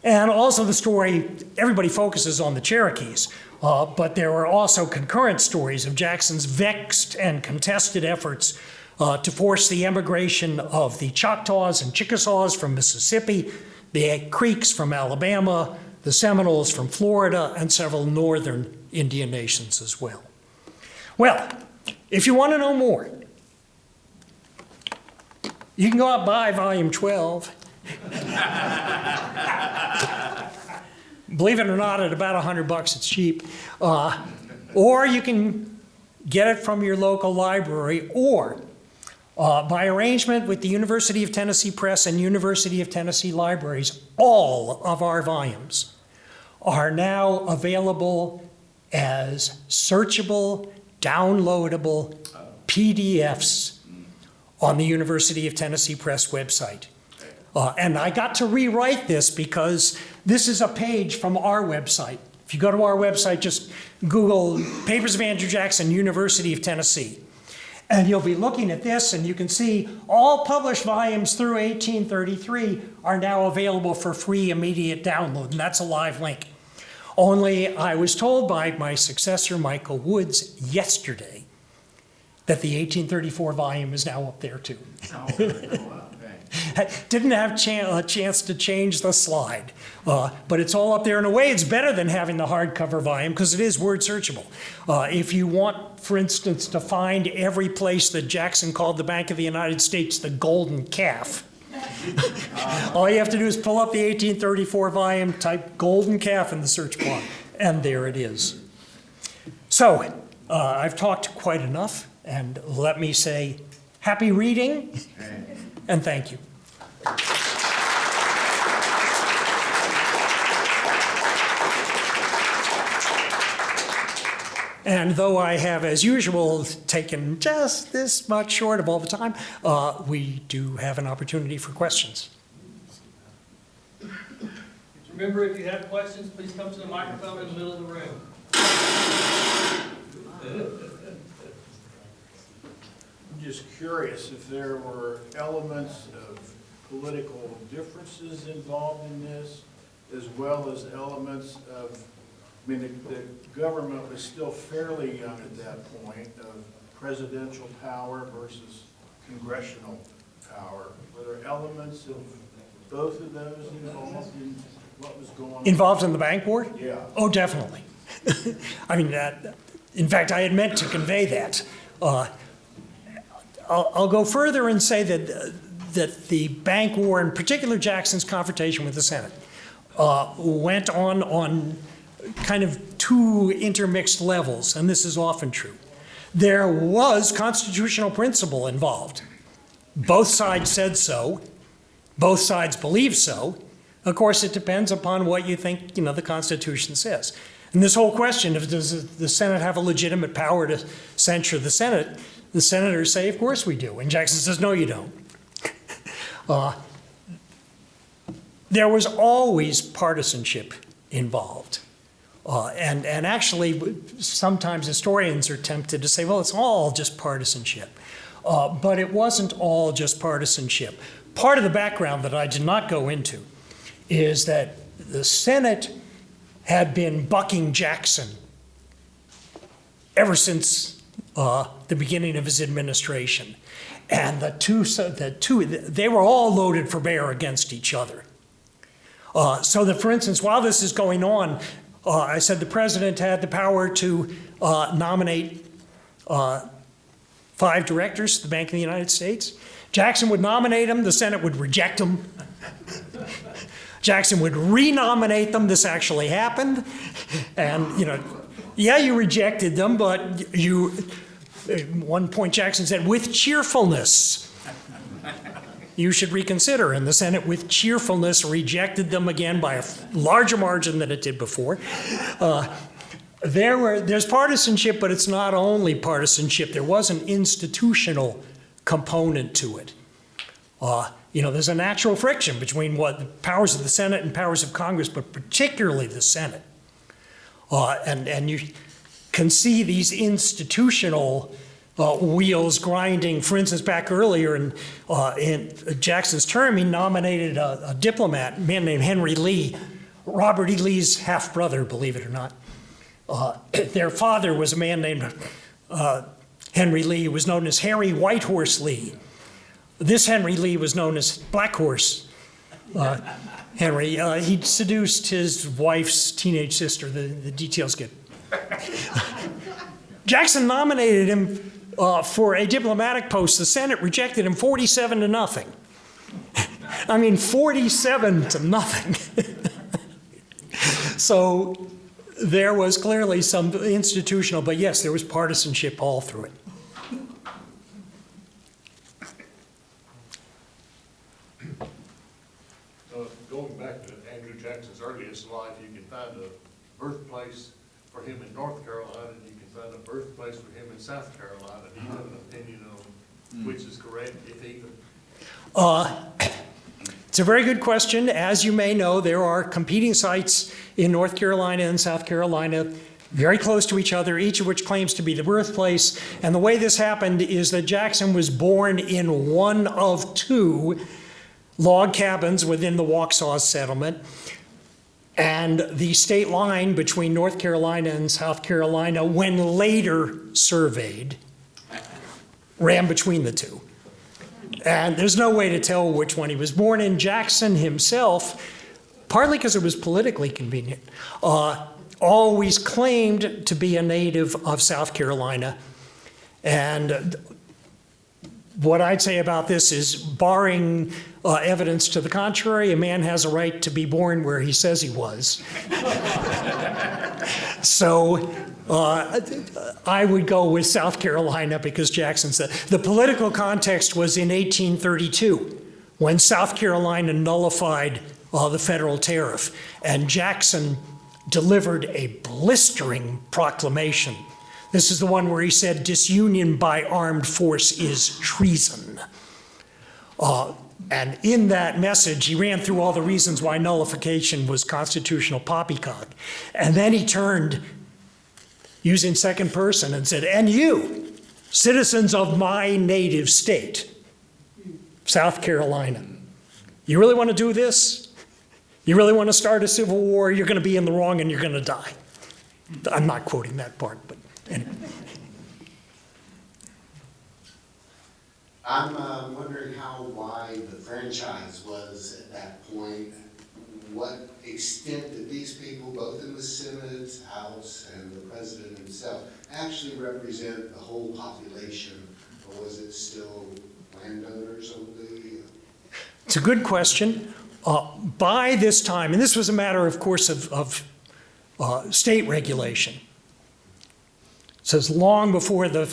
And also the story, everybody focuses on the Cherokees, but there were also concurrent stories of Jackson's vexed and contested efforts to force the emigration of the Choctaws and Chickasaws from Mississippi, the Creeks from Alabama, the Seminoles from Florida, and several northern Indian nations as well. Well, if you want to know more, you can go out and buy volume 12. Believe it or not, at about $100, it's cheap. Or you can get it from your local library, or by arrangement with the University of Tennessee Press and University of Tennessee Libraries, all of our volumes are now available as searchable, downloadable PDFs on the University of Tennessee Press website. And I got to rewrite this because this is a page from our website. If you go to our website, just Google Papers of Andrew Jackson, University of Tennessee. And you'll be looking at this, and you can see all published volumes through 1833 are now available for free immediate download, and that's a live link. Only I was told by my successor, Michael Woods, yesterday that the 1834 volume is now up there too. Didn't have a chance to change the slide, but it's all up there. In a way, it's better than having the hardcover volume because it is word searchable. If you want, for instance, to find every place that Jackson called the Bank of the United States the Golden Calf, all you have to do is pull up the 1834 volume, type Golden Calf in the search bar, and there it is. So, I've talked quite enough, and let me say happy reading, and thank you. And though I have, as usual, taken just this much short of all the time, we do have an opportunity for questions. Remember, if you have questions, please come to the microphone in the middle of the room. I'm just curious if there were elements of political differences involved in this, as well as elements of, I mean, the government was still fairly young at that point, of presidential power versus congressional power. Were there elements of both of those involved in what was going on? Involved in the bank war? Yeah. Oh, definitely. I mean, in fact, I had meant to convey that. I'll go further and say that the bank war, in particular Jackson's confrontation with the Senate, went on kind of two intermixed levels, and this is often true. There was constitutional principle involved. Both sides said so. Both sides believe so. Of course, it depends upon what you think, the Constitution says. And this whole question of does the Senate have a legitimate power to censure the Senate, the senators say, of course we do. And Jackson says, no, you don't. There was always partisanship involved. And actually, sometimes historians are tempted to say, well, it's all just partisanship. But it wasn't all just partisanship. Part of the background that I did not go into is that the Senate had been bucking Jackson ever since the beginning of his administration. And the two, they were all loaded for bear against each other. So that, for instance, while this is going on, I said the president had the power to nominate 5 directors to the Bank of the United States. Jackson would nominate them, the Senate would reject them. Jackson would renominate them, this actually happened. And, yeah, you rejected them, but at one point Jackson said, with cheerfulness, you should reconsider. And the Senate, with cheerfulness, rejected them again by a larger margin than it did before. There's partisanship, but it's not only partisanship. There was an institutional component to it. There's a natural friction between the powers of the Senate and powers of Congress, but particularly the Senate. And you can see these institutional wheels grinding. For instance, back earlier in Jackson's term, he nominated a diplomat, a man named Henry Lee, Robert E. Lee's half-brother, believe it or not. Their father was a man named Henry Lee, who was known as Harry Whitehorse Lee. This Henry Lee was known as Black Horse Henry. He seduced his wife's teenage sister. The details get... Jackson nominated him for a diplomatic post. The Senate rejected him 47-0. I mean, 47-0. So there was clearly some institutional, but yes, there was partisanship all through it. Going back to Andrew Jackson's earliest life, you can find a birthplace for him in North Carolina, and you can find a birthplace for him in South Carolina. Do you have an opinion on which is correct, if even? It's a very good question. As you may know, there are competing sites in North Carolina and South Carolina very close to each other, each of which claims to be the birthplace. And the way this happened is that Jackson was born in one of two log cabins within the Waxhaw settlement. And the state line between North Carolina and South Carolina, when later surveyed, ran between the two. And there's no way to tell which one he was born in. Jackson himself, partly because it was politically convenient, always claimed to be a native of South Carolina. And what I'd say about this is, barring evidence to the contrary, a man has a right to be born where he says he was. So I would go with South Carolina because Jackson said. The political context was in 1832 when South Carolina nullified the federal tariff, and Jackson delivered a blistering proclamation. This is the one where he said, "Disunion by armed force is treason." And in that message, he ran through all the reasons why nullification was constitutional poppycock. And then he turned, using second person, and said, "And you, citizens of my native state, South Carolina, you really want to do this? You really want to start a civil war? You're going to be in the wrong and you're going to die." I'm not quoting that part, but anyway. I'm wondering how wide the franchise was at that point. What extent did these people, both in the Senate, House, and the president himself, actually represent the whole population, or was it still landowners only? It's a good question. By this time, and this was a matter, of course, of state regulation. It says long before the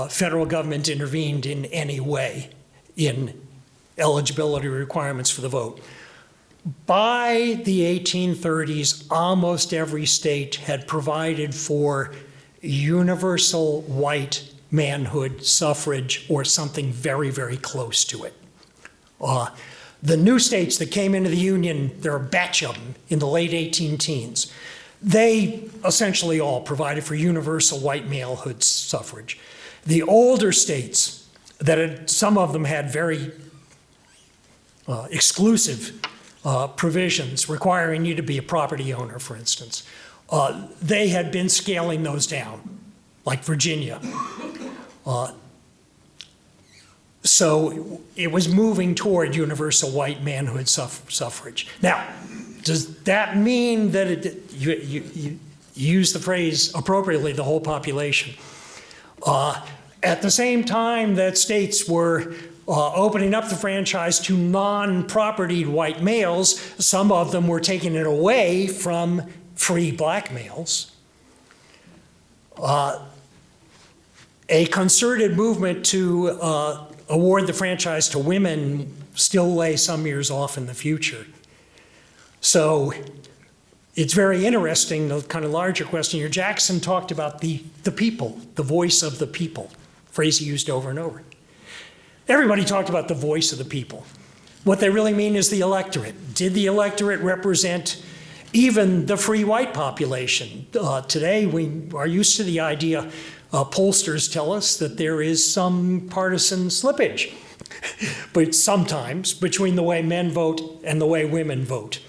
federal government intervened in any way in eligibility requirements for the vote. By the 1830s, almost every state had provided for universal white manhood suffrage or something very, very close to it. The new states that came into the Union, there are a batch of them in the late 18-teens, they essentially all provided for universal white malehood suffrage. The older states, that had, some of them had very exclusive provisions requiring you to be a property owner, for instance, they had been scaling those down, like Virginia. So it was moving toward universal white manhood suffrage. Now, does that mean that you use the phrase appropriately, the whole population? At the same time that states were opening up the franchise to non-propertied white males, some of them were taking it away from free black males. A concerted movement to award the franchise to women still lay some years off in the future. So it's very interesting, the kind of larger question here. Jackson talked about the people, the voice of the people, phrase he used over and over. Everybody talked about the voice of the people. What they really mean is the electorate. Did the electorate represent even the free white population? Today we are used to the idea, pollsters tell us that there is some partisan slippage, but sometimes between the way men vote and the way women vote.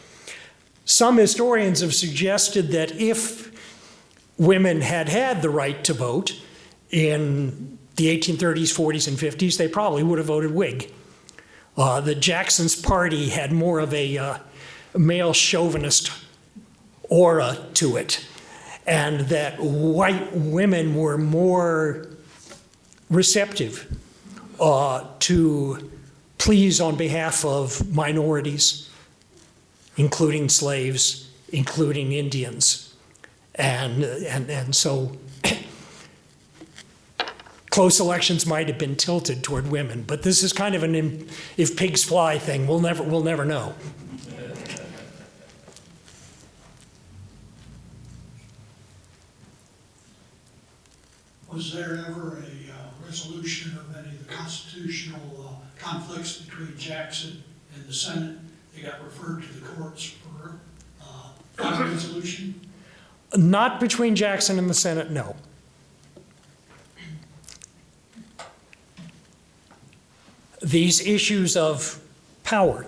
Some historians have suggested that if women had had the right to vote in the 1830s, 40s, and 50s, they probably would have voted Whig. That Jackson's party had more of a male chauvinist aura to it, and that white women were more receptive to pleas on behalf of minorities, including slaves, including Indians. And so close elections might have been tilted toward women, but this is kind of an if pigs fly thing. We'll never know. Was there ever a resolution of any of the constitutional conflicts between Jackson and the Senate? They got referred to the courts for final resolution? Not between Jackson and the Senate, no. These issues of power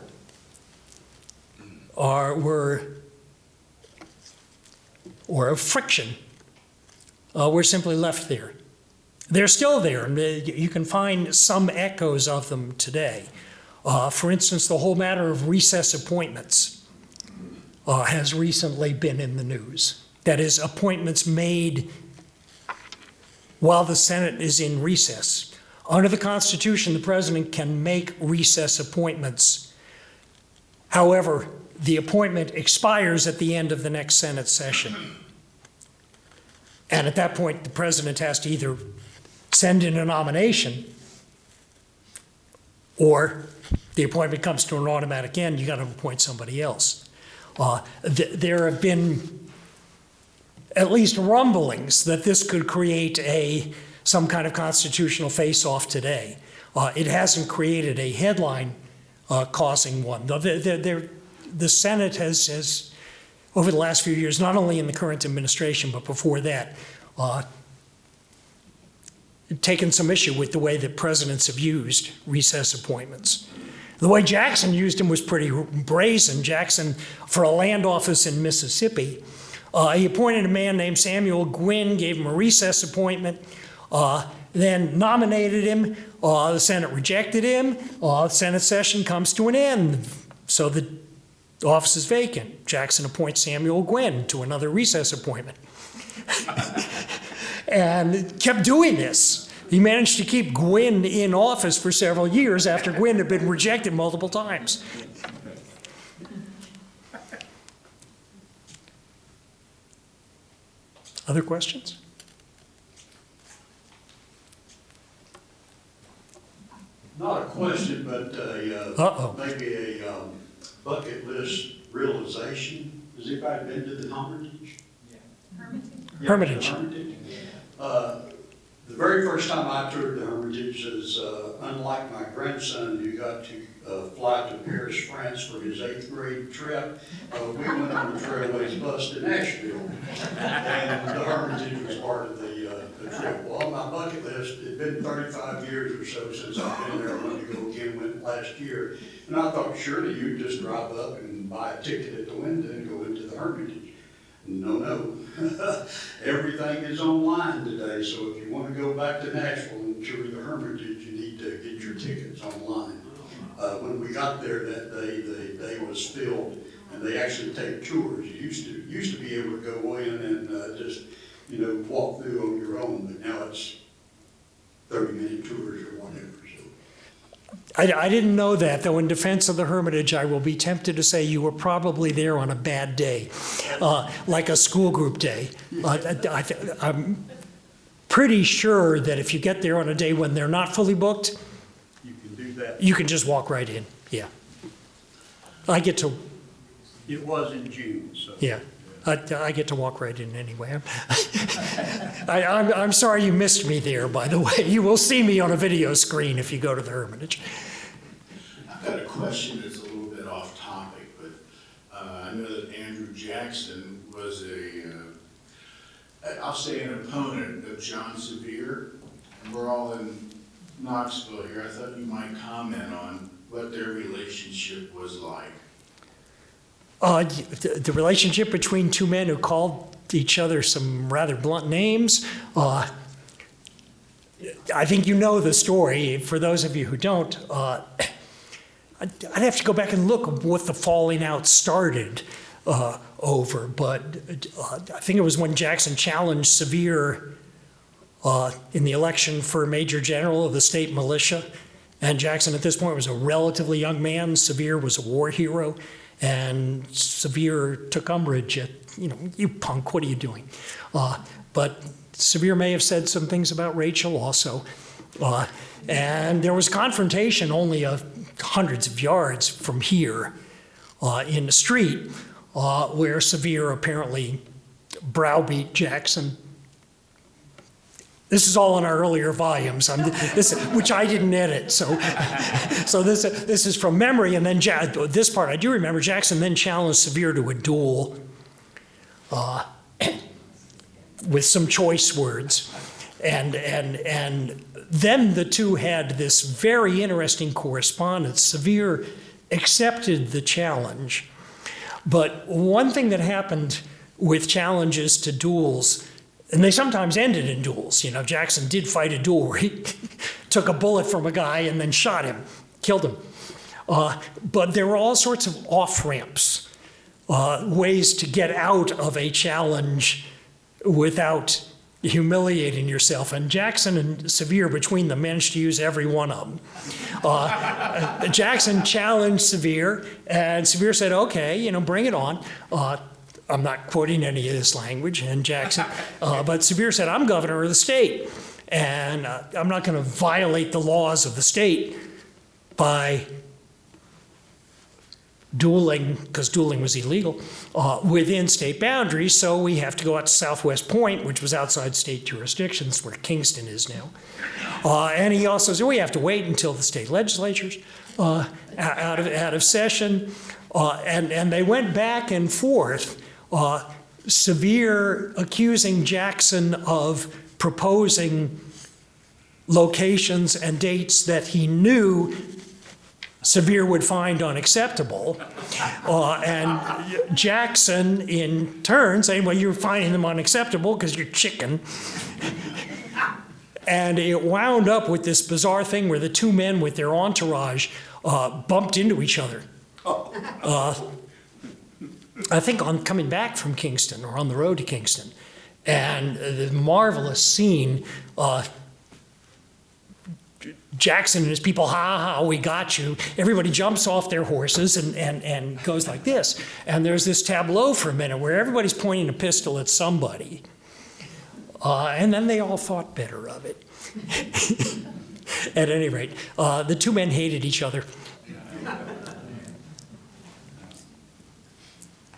or of friction were simply left there. They're still there, and you can find some echoes of them today. For instance, the whole matter of recess appointments has recently been in the news. That is, appointments made while the Senate is in recess. Under the Constitution, the president can make recess appointments. However, the appointment expires at the end of the next Senate session. And at that point, the president has to either send in a nomination or the appointment comes to an automatic end, you got to appoint somebody else. There have been at least rumblings that this could create some kind of constitutional face-off today. It hasn't created a headline causing one. The Senate has, over the last few years, not only in the current administration, but before that, taken some issue with the way that presidents have used recess appointments. The way Jackson used them was pretty brazen. Jackson, for a land office in Mississippi, he appointed a man named Samuel Gwin, gave him a recess appointment, then nominated him. The Senate rejected him. The Senate session comes to an end, so the office is vacant. Jackson appoints Samuel Gwin to another recess appointment. And kept doing this. He managed to keep Gwin in office for several years after Gwin had been rejected multiple times. Other questions? Not a question, but maybe a bucket list realization. Has anybody been to the Hermitage? Hermitage. Hermitage. The very first time I toured the Hermitage is, unlike my grandson who got to fly to Paris, France for his 8th grade trip, we went on the Trailways bus to Nashville. And the Hermitage was part of the trip. Well, on my bucket list, it had been 35 years or so since I've been there. I wanted to go again, went last year. And I thought, surely you'd just drive up and buy a ticket at the window and go into the Hermitage. No. Everything is online today, so if you want to go back to Nashville and tour the Hermitage, you need to get your tickets online. When we got there that day, the day was filled, and they actually take tours. You used to be able to go in and just, walk through on your own, but now it's 30-minute tours or whatever. I didn't know that, though in defense of the Hermitage, I will be tempted to say you were probably there on a bad day, like a school group day. I'm pretty sure that if you get there on a day when they're not fully booked, You can do that. you can just walk right in, yeah. It was in June, so. Yeah, I get to walk right in anyway. I'm sorry you missed me there, by the way. You will see me on a video screen if you go to the Hermitage. I've got a question that's a little bit off topic, but I know that Andrew Jackson was I'll say an opponent of John Sevier. And we're all in Knoxville here. I thought you might comment on what their relationship was like. The relationship between two men who called each other some rather blunt names. I think you know the story. For those of you who don't, I'd have to go back and look at what the falling out started over. But I think it was when Jackson challenged Sevier in the election for Major General of the state militia. And Jackson at this point was a relatively young man. Sevier was a war hero. And Sevier took umbrage at, you punk, what are you doing? But Sevier may have said some things about Rachel also. And there was confrontation only hundreds of yards from here in the street where Sevier apparently browbeat Jackson. This is all in our earlier volumes, which I didn't edit. So this is from memory. And then this part I do remember. Jackson then challenged Sevier to a duel. with some choice words. And then the two had this very interesting correspondence. Sevier accepted the challenge. But one thing that happened with challenges to duels, and they sometimes ended in duels. You know, Jackson did fight a duel where he took a bullet from a guy and then shot him, killed him. But there were all sorts of off-ramps, ways to get out of a challenge without humiliating yourself. And Jackson and Sevier, between them, managed to use every one of them. Jackson challenged Sevier, and Sevier said, okay, you know, bring it on. I'm not quoting any of this language, and Jackson, but Sevier said, I'm governor of the state, and I'm not going to violate the laws of the state by dueling, because dueling was illegal, within state boundaries, so we have to go out to Southwest Point, which was outside state jurisdictions, where Kingston is now. And he also said, we have to wait until the state legislature's out of session. And they went back and forth, Sevier accusing Jackson of proposing locations and dates that he knew Sevier would find unacceptable, and Jackson in turn saying, well, you're finding them unacceptable because you're chicken. And it wound up with this bizarre thing where the two men with their entourage bumped into each other. I think on coming back from Kingston or on the road to Kingston. And the marvelous scene, Jackson and his people, ha ha, we got you. Everybody jumps off their horses and goes like this. And there's this tableau for a minute where everybody's pointing a pistol at somebody. And then they all thought better of it. At any rate, the two men hated each other.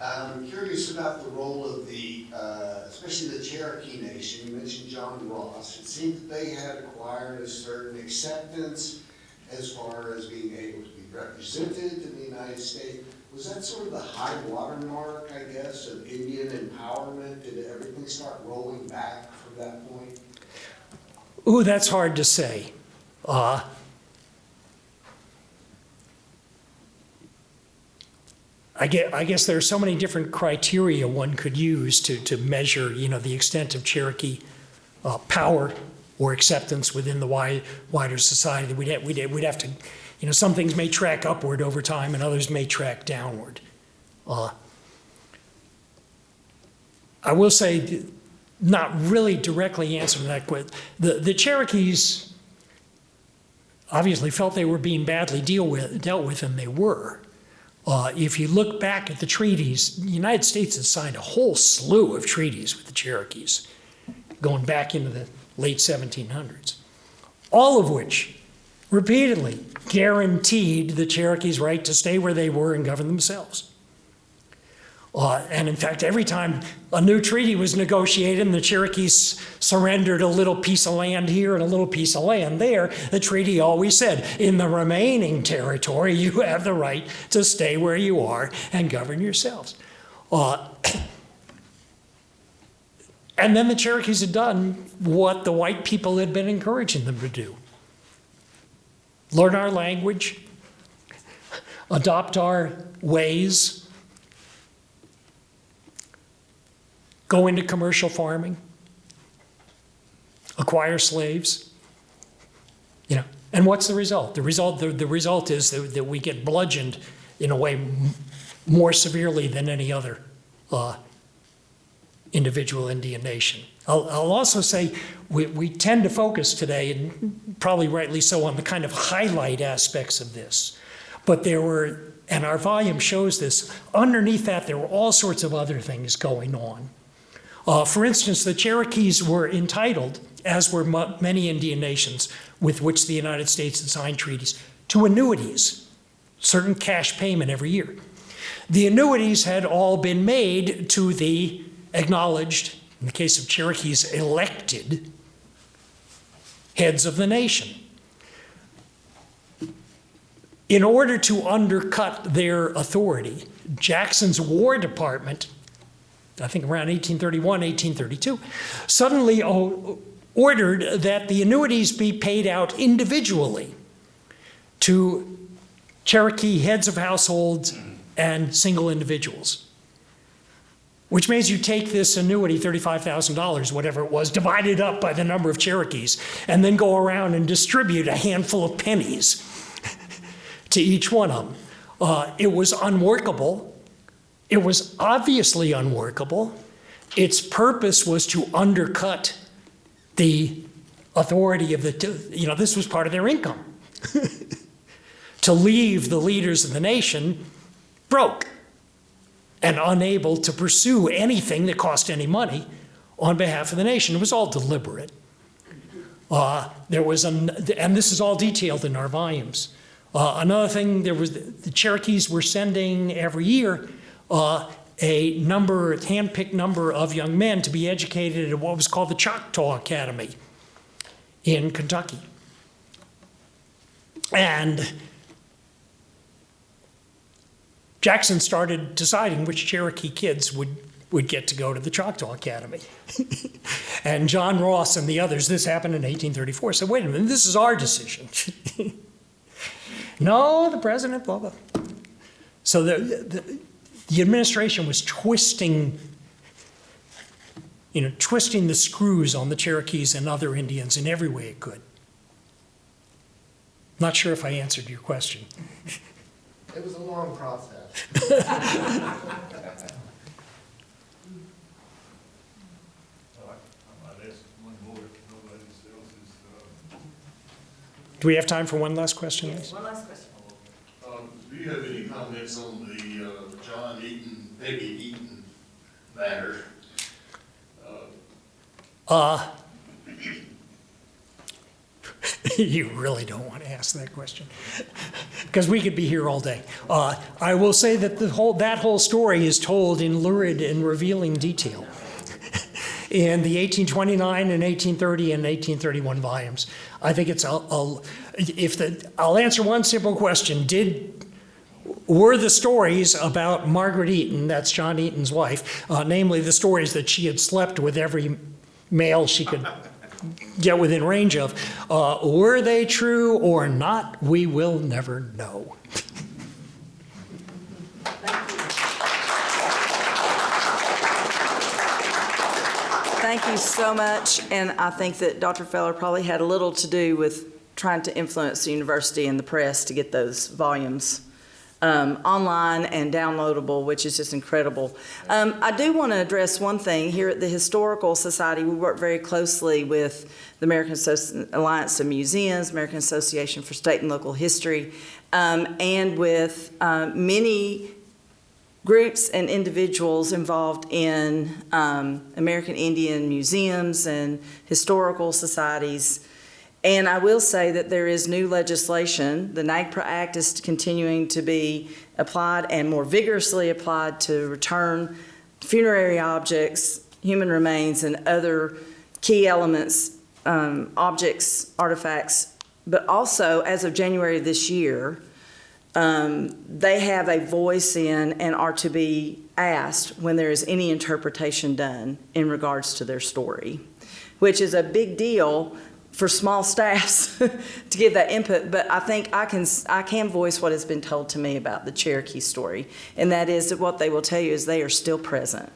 I'm curious about the role of the, especially the Cherokee Nation. You mentioned John Ross. It seemed that they had acquired a certain acceptance as far as being able to be represented in the United States. Was that sort of the high watermark, I guess, of Indian empowerment? Did everything start rolling back from that point? Ooh, that's hard to say. I guess there are so many different criteria one could use to measure, you know, the extent of Cherokee power or acceptance within the wider society. We'd have to, you know, some things may track upward over time and others may track downward. I will say, not really directly answering that question. The Cherokees obviously felt they were being badly dealt with, and they were. If you look back at the treaties, the United States has signed a whole slew of treaties with the Cherokees, going back into the late 1700s, all of which repeatedly guaranteed the Cherokees' right to stay where they were and govern themselves. And in fact, every time a new treaty was negotiated and the Cherokees surrendered a little piece of land here and a little piece of land there, the treaty always said, in the remaining territory, you have the right to stay where you are and govern yourselves. And then the Cherokees had done what the white people had been encouraging them to do. Learn our language, adopt our ways, go into commercial farming, acquire slaves, you know. And what's the result? The result is that we get bludgeoned in a way more severely than any other individual Indian nation. I'll also say we tend to focus today, and probably rightly so, on the kind of highlight aspects of this. But there were, and our volume shows this, underneath that there were all sorts of other things going on. For instance, the Cherokees were entitled, as were many Indian nations with which the United States had signed treaties, to annuities, certain cash payment every year. The annuities had all been made to the acknowledged, in the case of Cherokees, elected heads of the nation. In order to undercut their authority, Jackson's War Department, I think around 1831, 1832, suddenly ordered that the annuities be paid out individually to Cherokee heads of households and single individuals. Which means you take this annuity, $35,000, whatever it was, divide it up by the number of Cherokees, and then go around and distribute a handful of pennies to each one of them. It was unworkable. It was obviously unworkable. Its purpose was to undercut the authority of this was part of their income. To leave the leaders of the nation broke and unable to pursue anything that cost any money on behalf of the nation. It was all deliberate. And this is all detailed in our volumes. Another thing, the Cherokees were sending every year a hand-picked number of young men to be educated at what was called the Choctaw Academy in Kentucky. And Jackson started deciding which Cherokee kids would get to go to the Choctaw Academy. And John Ross and the others, this happened in 1834, said, wait a minute, this is our decision. No, the president, blah, blah. So the administration was twisting the screws on the Cherokees and other Indians in every way it could. Not sure if I answered your question. It was a long process. Do we have time for one last question? Yes, one last question. Do you have any comments on the John Eaton, Peggy Eaton matter? You really don't want to ask that question, because we could be here all day. I will say that that whole story is told in lurid and revealing detail in the 1829 and 1830 and 1831 volumes. I think it's I'll answer one simple question: were the stories about Margaret Eaton, that's John Eaton's wife, namely the stories that she had slept with every male she could get within range of, were they true or not? We will never know. Thank you so much, and I think that Dr. Feller probably had a little to do with trying to influence the university and the press to get those volumes online and downloadable, which is just incredible. I do want to address one thing. Here at the Historical Society, we work very closely with the American Alliance of Museums, American Association for State and Local History, and with many groups and individuals involved in American Indian museums and historical societies. And I will say that there is new legislation. The NAGPRA Act is continuing to be applied and more vigorously applied to return funerary objects, human remains, and other key elements, objects, artifacts. But also, as of January of this year, they have a voice in and are to be asked when there is any interpretation done in regards to their story, which is a big deal for small staffs to give that input. But I think I can voice what has been told to me about the Cherokee story, and that is that what they will tell you is they are still present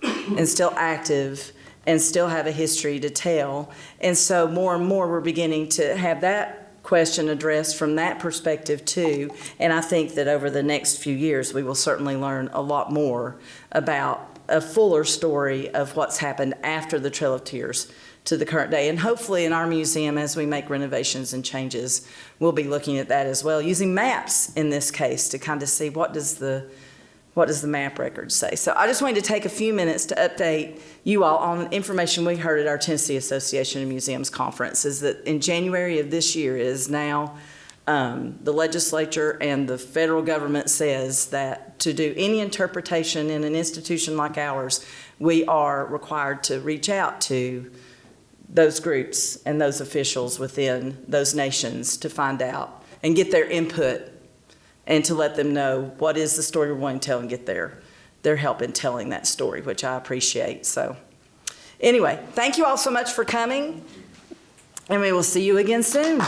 and still active and still have a history to tell. And so more and more we're beginning to have that question addressed from that perspective too. And I think that over the next few years we will certainly learn a lot more about a fuller story of what's happened after the Trail of Tears to the current day. And hopefully in our museum, as we make renovations and changes, we'll be looking at that as well, using maps in this case to kind of see what does the map record say. So I just wanted to take a few minutes to update you all on information we heard at our Tennessee Association of Museums conference, is that in January of this year is now the legislature and the federal government says that to do any interpretation in an institution like ours, we are required to reach out to those groups and those officials within those nations to find out and get their input and to let them know what is the story we're wanting to tell and get their their help in telling that story, which I appreciate. So anyway, thank you all so much for coming, and we will see you again soon.